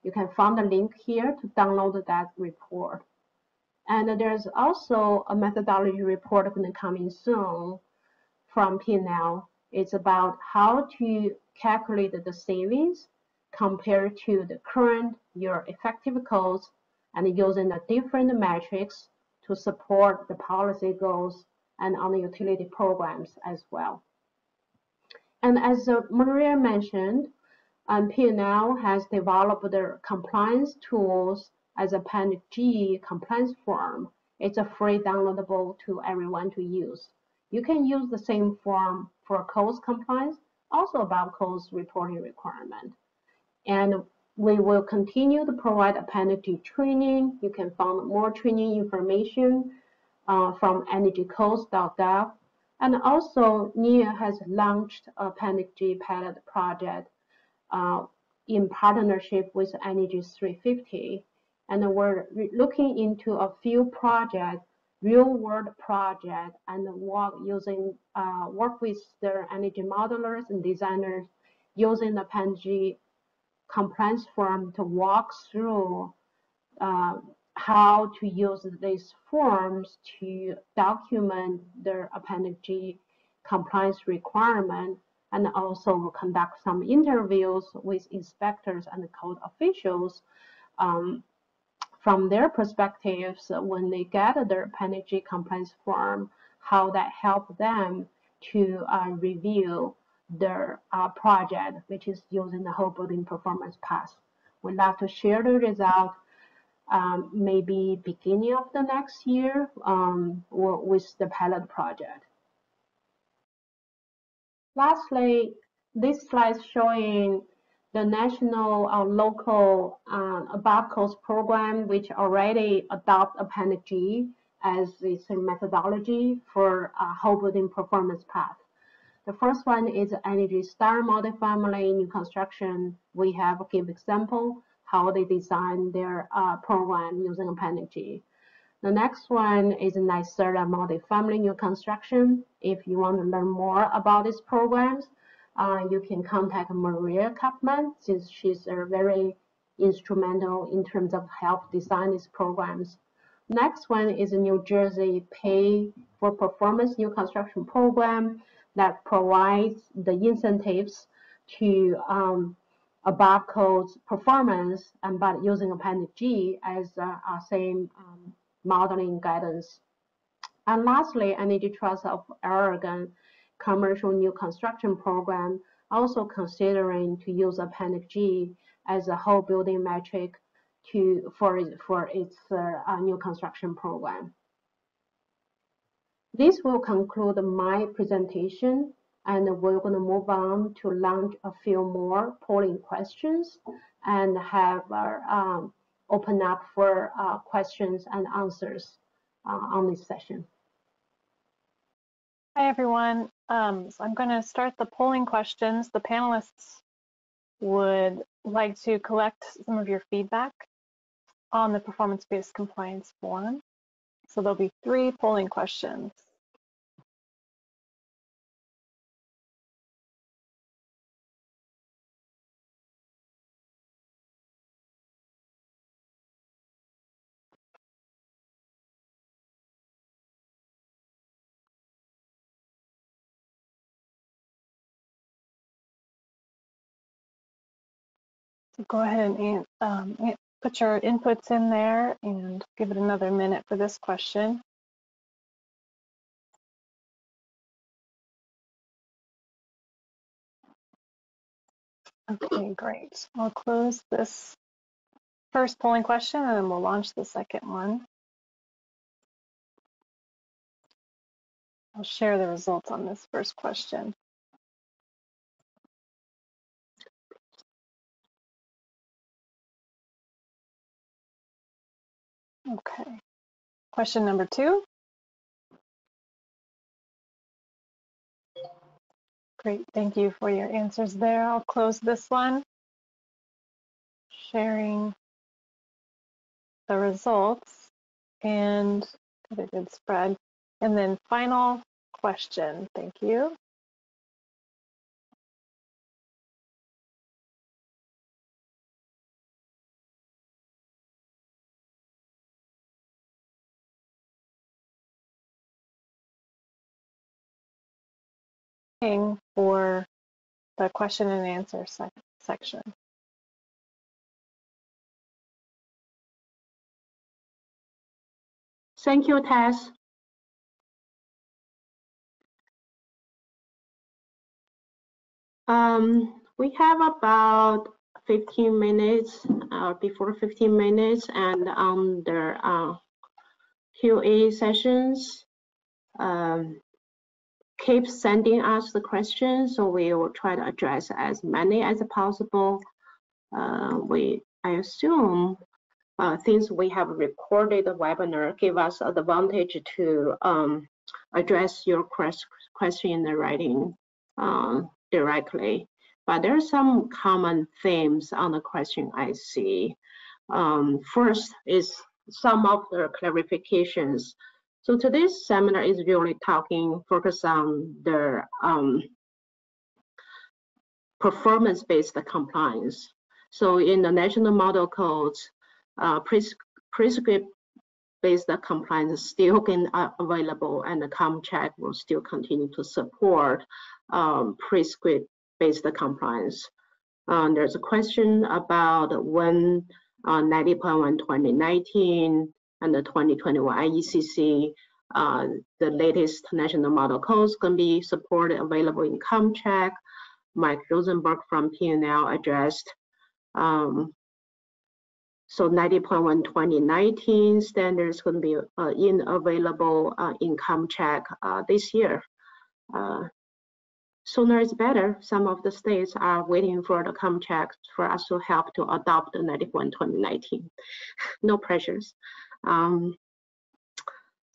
You can find the link here to download that report. And there's also a methodology report going to come in soon from P&L. It's about how to calculate the savings compared to the current your effective costs and using the different metrics to support the policy goals and on the utility programs as well. And as Maria mentioned, P&L has developed their compliance tools as Appendix G compliance form. It's a free downloadable to everyone to use. You can use the same form for codes compliance, also about codes reporting requirement. And we will continue to provide Appendix G training. You can find more training information from energycodes.gov. And also, NEA has launched Appendix G pilot project in partnership with Energy 350. And we're looking into a few projects, real-world projects, and work with their energy modelers and designers using the Appendix G compliance form to walk through how to use these forms to document their Appendix G compliance requirement, and also conduct some interviews with inspectors and code officials from their perspectives when they get their Appendix G compliance form, how that helped them to review their project, which is using the whole building performance path. We'd love to share the result maybe beginning of the next year with the pilot project. Lastly, this slide showing the national or local above codes program which already adopt Appendix G as its methodology for whole building performance path. The first one is Energy Star multifamily new construction. We have give example how they design their program using Appendix G. The next one is NYSERDA multifamily new construction. If you want to learn more about these programs, you can contact Maria Kapman, since she's very instrumental in terms of help design these programs. Next one is a New Jersey Pay for Performance new construction program that provides the incentives to above codes performance, but using Appendix G as our same modeling guidance. And lastly, Energy Trust of Oregon commercial new construction program also considering to use Appendix G as a whole building metric for its new construction program. This will conclude my presentation, and we're going to move on to launch a few more polling questions and have open up for questions and answers on this session. Hi, everyone. So I'm going to start the polling questions. The panelists would like to collect some of your feedback on the performance-based compliance form. So there'll be 3 polling questions. So go ahead and put your inputs in there and give it another minute for this question. Okay, great. I'll close this first polling question and then we'll launch the second one. I'll share the results on this first question. Okay, question number 2. Great, thank you for your answers there. I'll close this one, sharing the results and get a good spread. And then final question, thank you. For the question and answer section. Thank you, Tess. We have about 15 minutes, before 15 minutes, and on the QA sessions, keep sending us the questions, so we will try to address as many as possible. I assume since we have recorded the webinar, give us an advantage to address your question in the writing directly. But there are some common themes on the question I see. First is some of the clarifications. So today's seminar is really focus on the performance-based compliance. So in the national model codes, prescriptive-based compliance is still available, and the ComCheck will still continue to support prescriptive-based compliance. There's a question about when 90.1 2019 and the 2021 IECC, the latest national model codes can be supported, available in ComCheck. Mike Rosenberg from P&L addressed. So 90.1 2019 standards can be available in ComCheck this year. Sooner is better. Some of the states are waiting for the ComCheck for us to help to adopt the 91 2019. No pressures.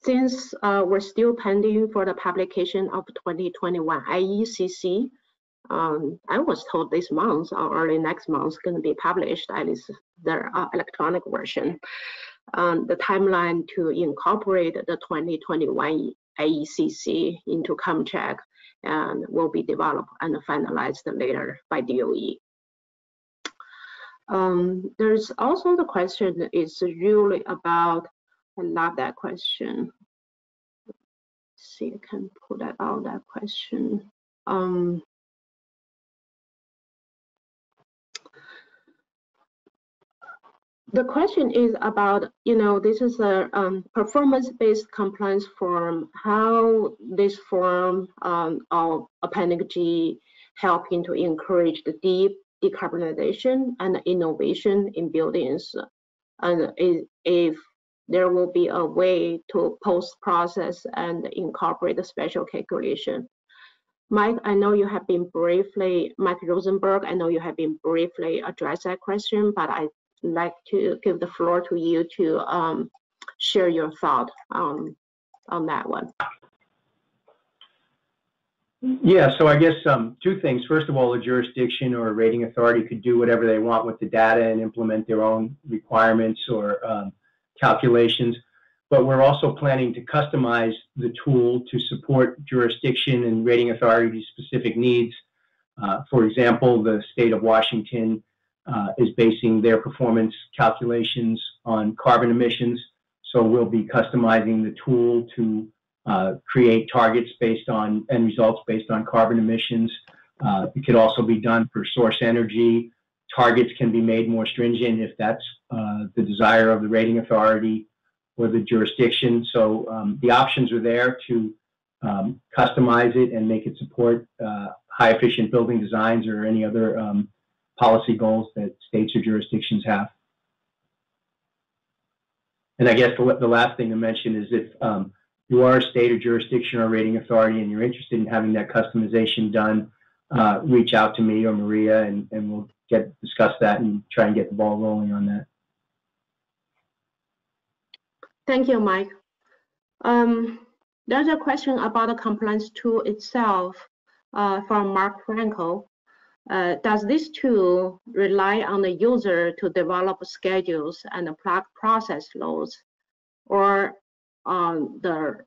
Since we're still pending for the publication of 2021 IECC, I was told this month or early next month is going to be published, at least the electronic version. The timeline to incorporate the 2021 IECC into ComCheck and will be developed and finalized later by DOE. There's also the question is really about, I love that question. Let's see, I can pull that out, that question. The question is about, this is a performance-based compliance form, how this form of Appendix G helping to encourage the deep decarbonization and innovation in buildings, and if there will be a way to post-process and incorporate the special calculation. Mike, I know you have been briefly, Mike Rosenberg, I know you have been briefly addressed that question, but I'd like to give the floor to you to share your thought on that one. Yeah, so I guess two things. First of all, a jurisdiction or a rating authority could do whatever they want with the data and implement their own requirements or calculations. But we're also planning to customize the tool to support jurisdiction and rating authority specific needs. For example, the state of Washington is basing their performance calculations on carbon emissions. So we'll be customizing the tool to create targets based on and results based on carbon emissions. It could also be done for source energy. Targets can be made more stringent if that's the desire of the rating authority or the jurisdiction. So the options are there to customize it and make it support high efficient building designs or any other policy goals that states or jurisdictions have. And I guess the last thing to mention is if you are a state or jurisdiction or rating authority and you're interested in having that customization done, reach out to me or Maria and we'll discuss that and try and get the ball rolling on that. Thank you, Mike. There's a question about the compliance tool itself from Mark Franco. Does this tool rely on the user to develop schedules and plug process loads, or the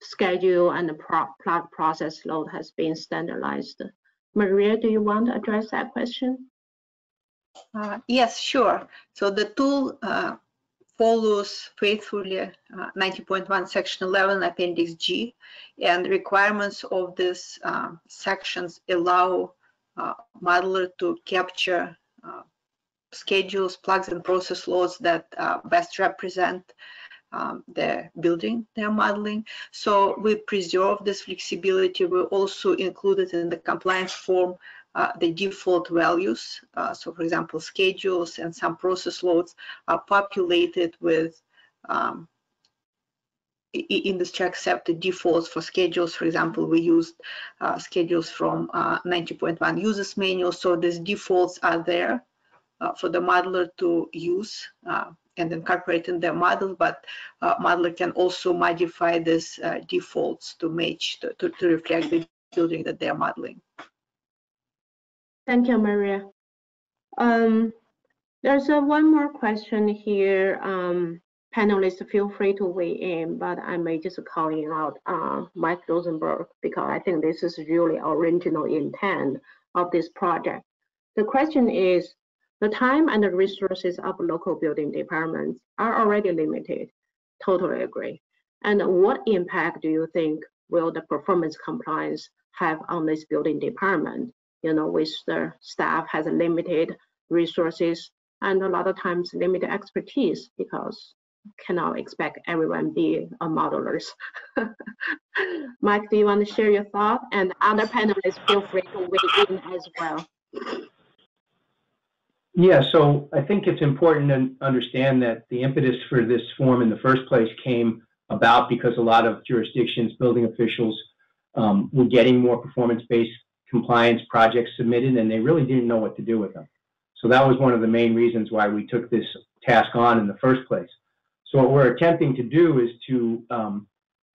schedule and the plug process load has been standardized? Maria, do you want to address that question? Yes, sure. So the tool follows faithfully 90.1 section 11 appendix G, and requirements of these sections allow modeler to capture schedules, plugs, and process loads that best represent the building they're modeling. So we preserve this flexibility. We also included in the compliance form the default values. So for example, schedules and some process loads are populated with industry accepted defaults for schedules. For example, we used schedules from 90.1 users manual. So these defaults are there for the modeler to use and incorporate in their model, but modeler can also modify these defaults to match, to reflect the building that they're modeling. Thank you, Maria. There's one more question here. Panelists, feel free to weigh in, but I may just calling out Mike Rosenberg because I think this is really original intent of this project. The question is, the time and the resources of local building departments are already limited. Totally agree. And what impact do you think will the performance compliance have on this building department? You know, with the staff has limited resources and a lot of times limited expertise because cannot expect everyone be a modelers. Mike, do you want to share your thought? And other panelists, feel free to weigh in as well. Yeah, so I think it's important to understand that the impetus for this form in the first place came about because a lot of jurisdictions, building officials were getting more performance-based compliance projects submitted and they really didn't know what to do with them. So that was one of the main reasons why we took this task on in the first place. So what we're attempting to do is to,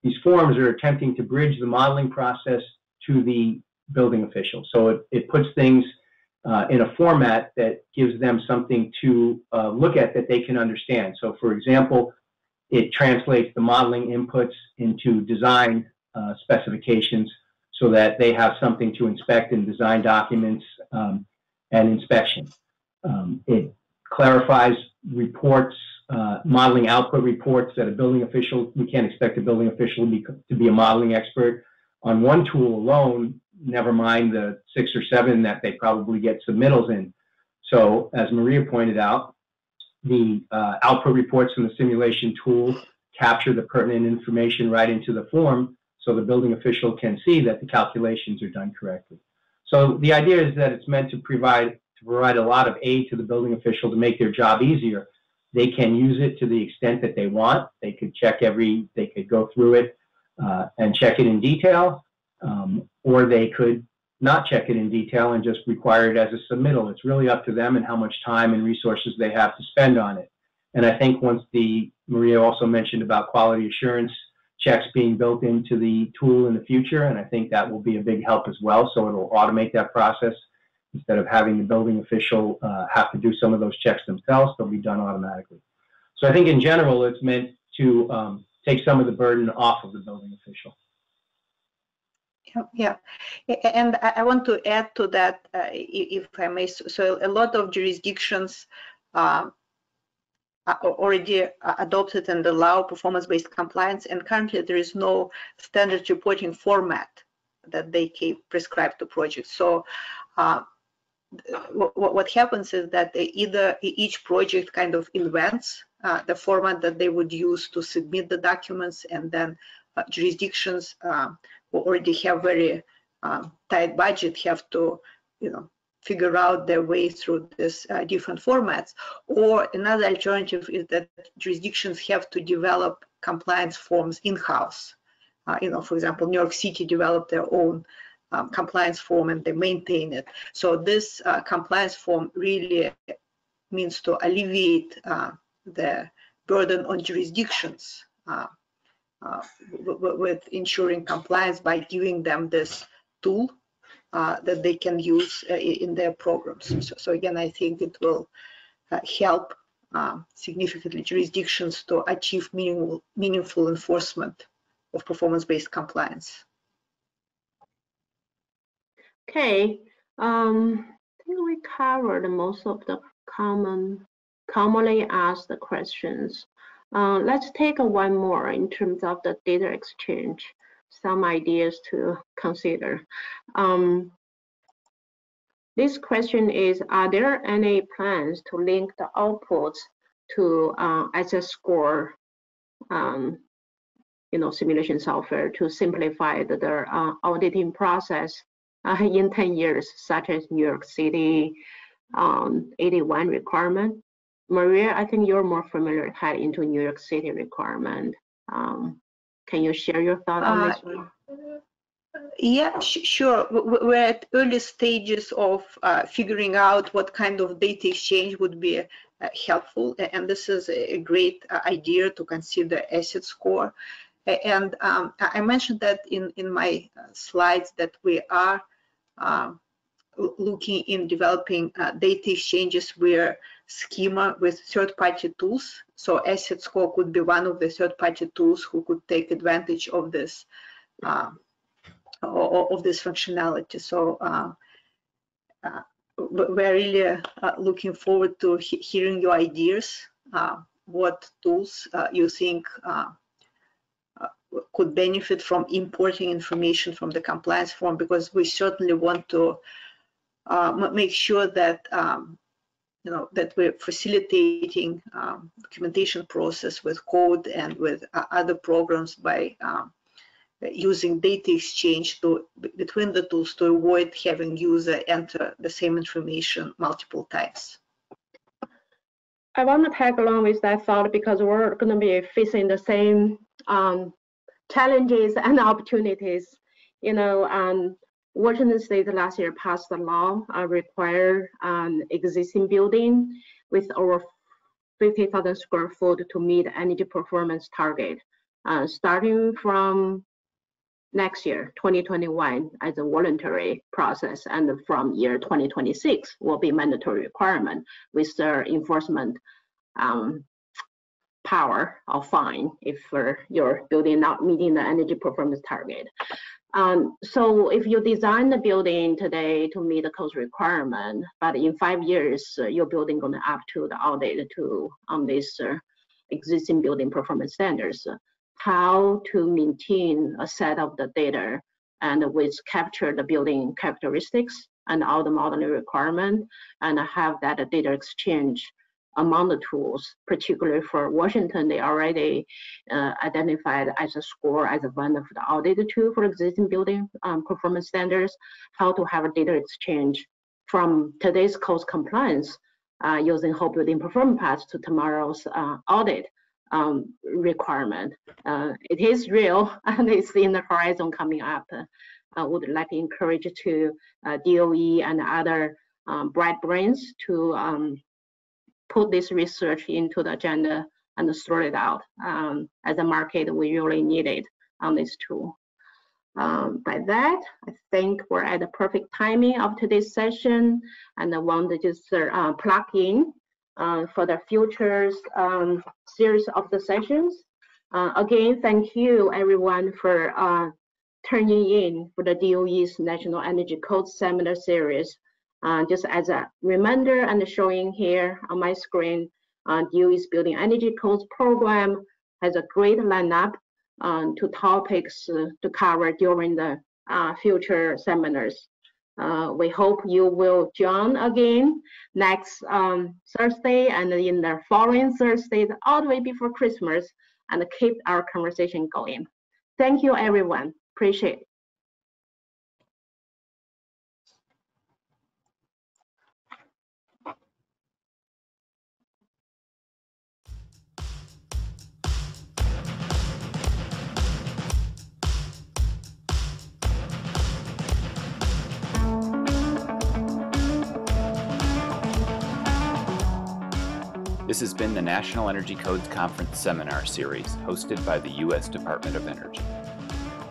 these forms are attempting to bridge the modeling process to the building official. So it puts things in a format that gives them something to look at that they can understand. So for example, it translates the modeling inputs into design specifications so that they have something to inspect in design documents and inspection. It clarifies reports, modeling output reports that a building official, we can't expect a building official to be a modeling expert on one tool alone, never mind the 6 or 7 that they probably get submittals in. So as Maria pointed out, the output reports from the simulation tool capture the pertinent information right into the form so the building official can see that the calculations are done correctly. So the idea is that it's meant to provide a lot of aid to the building official to make their job easier. They can use it to the extent that they want. They could check they could go through it and check it in detail, or they could not check it in detail and just require it as a submittal. It's really up to them and how much time and resources they have to spend on it. And I think once Maria also mentioned about quality assurance checks being built into the tool in the future, and I think that will be a big help as well. So it'll automate that process. Instead of having the building official have to do some of those checks themselves, they'll be done automatically. So I think in general, it's meant to take some of the burden off of the building official. Yeah, and I want to add to that, if I may. So a lot of jurisdictions already adopted and allow performance-based compliance, and currently there is no standard reporting format that they prescribe to projects. So what happens is that either each project kind of invents the format that they would use to submit the documents, and then jurisdictions who already have very tight budget have to, figure out their way through this different formats. Or another alternative is that jurisdictions have to develop compliance forms in-house. For example, New York City developed their own compliance form and they maintain it. So this compliance form really means to alleviate the burden on jurisdictions with ensuring compliance by giving them this tool that they can use in their programs. So again, I think it will help significantly jurisdictions to achieve meaningful enforcement of performance-based compliance. Okay, I think we covered most of the commonly asked questions. Let's take one more in terms of the data exchange, some ideas to consider. This question is, are there any plans to link the outputs to ASHRAE simulation software to simplify the auditing process in 10 years, such as New York City 81 requirement? Maria, I think you're more familiar tied into New York City requirement. Can you share your thought on this one? Yeah, sure. We're at early stages of figuring out what kind of data exchange would be helpful, and this is a great idea to consider asset score. And I mentioned that in my slides that we are looking in developing data exchanges where schema with third-party tools. So asset score could be one of the third-party tools who could take advantage of this functionality. So we're really looking forward to hearing your ideas. What tools you think could benefit from importing information from the compliance form, because we certainly want to make sure that that we're facilitating documentation process with code and with other programs by using data exchange between the tools to avoid having user enter the same information multiple times. I want to tag along with that thought because we're going to be facing the same challenges and opportunities. Washington State last year passed a law require existing building with over 50,000 square foot to meet energy performance target. Starting from next year, 2021, as a voluntary process, and from year 2026 will be mandatory requirement with the enforcement power or fine if your building not meeting the energy performance target. So if you design the building today to meet the code requirement, but in 5 years your building going to up to the audit to this existing building performance standards, how to maintain a set of the data and which capture the building characteristics and all the modeling requirement, and have that data exchange among the tools. Particularly for Washington, they already identified as a score as one of the audited tool for existing building performance standards, how to have a data exchange from today's code compliance using whole building performance paths to tomorrow's audit requirement. It is real and it's in the horizon coming up. I would like to encourage to DOE and other bright brains to put this research into the agenda and sort it out. As a market, we really need it on this tool. By that, I think we're at the perfect timing of today's session, and I want to just plug in for the future series of the sessions. Again, thank you everyone for turning in for the DOE's National Energy Code Seminar Series. Just as a reminder and showing here on my screen, DOE's Building Energy Codes program has a great lineup to topics to cover during the future seminars. We hope you will join again next Thursday and in the following Thursday, all the way before Christmas, and keep our conversation going. Thank you, everyone. Appreciate it. This has been the National Energy Codes Conference Seminar Series hosted by the U.S. Department of Energy.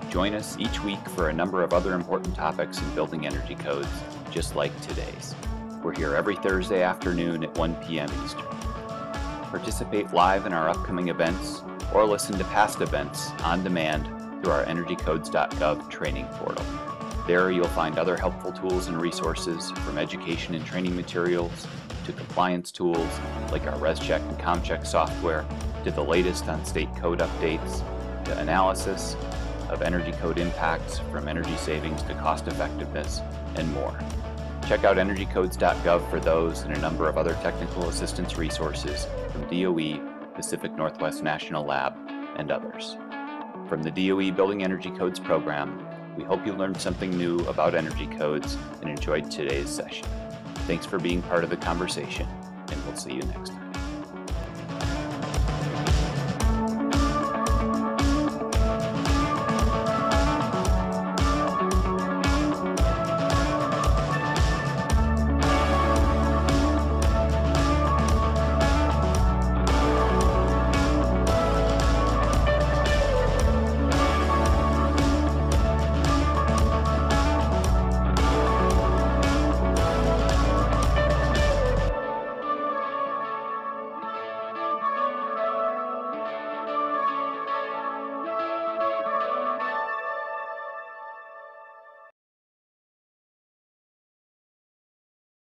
Join us each week for a number of other important topics in building energy codes, just like today's. We're here every Thursday afternoon at 1 p.m. Eastern. Participate live in our upcoming events or listen to past events on demand through our energycodes.gov training portal. There you'll find other helpful tools and resources, from education and training materials to compliance tools like our ResCheck and ComCheck software, to the latest on state code updates, to analysis of energy code impacts from energy savings to cost effectiveness, and more. Check out energycodes.gov for those and a number of other technical assistance resources from DOE, Pacific Northwest National Lab, and others. From the DOE Building Energy Codes program, we hope you learned something new about energy codes and enjoyed today's session. Thanks for being part of the conversation, and we'll see you next time.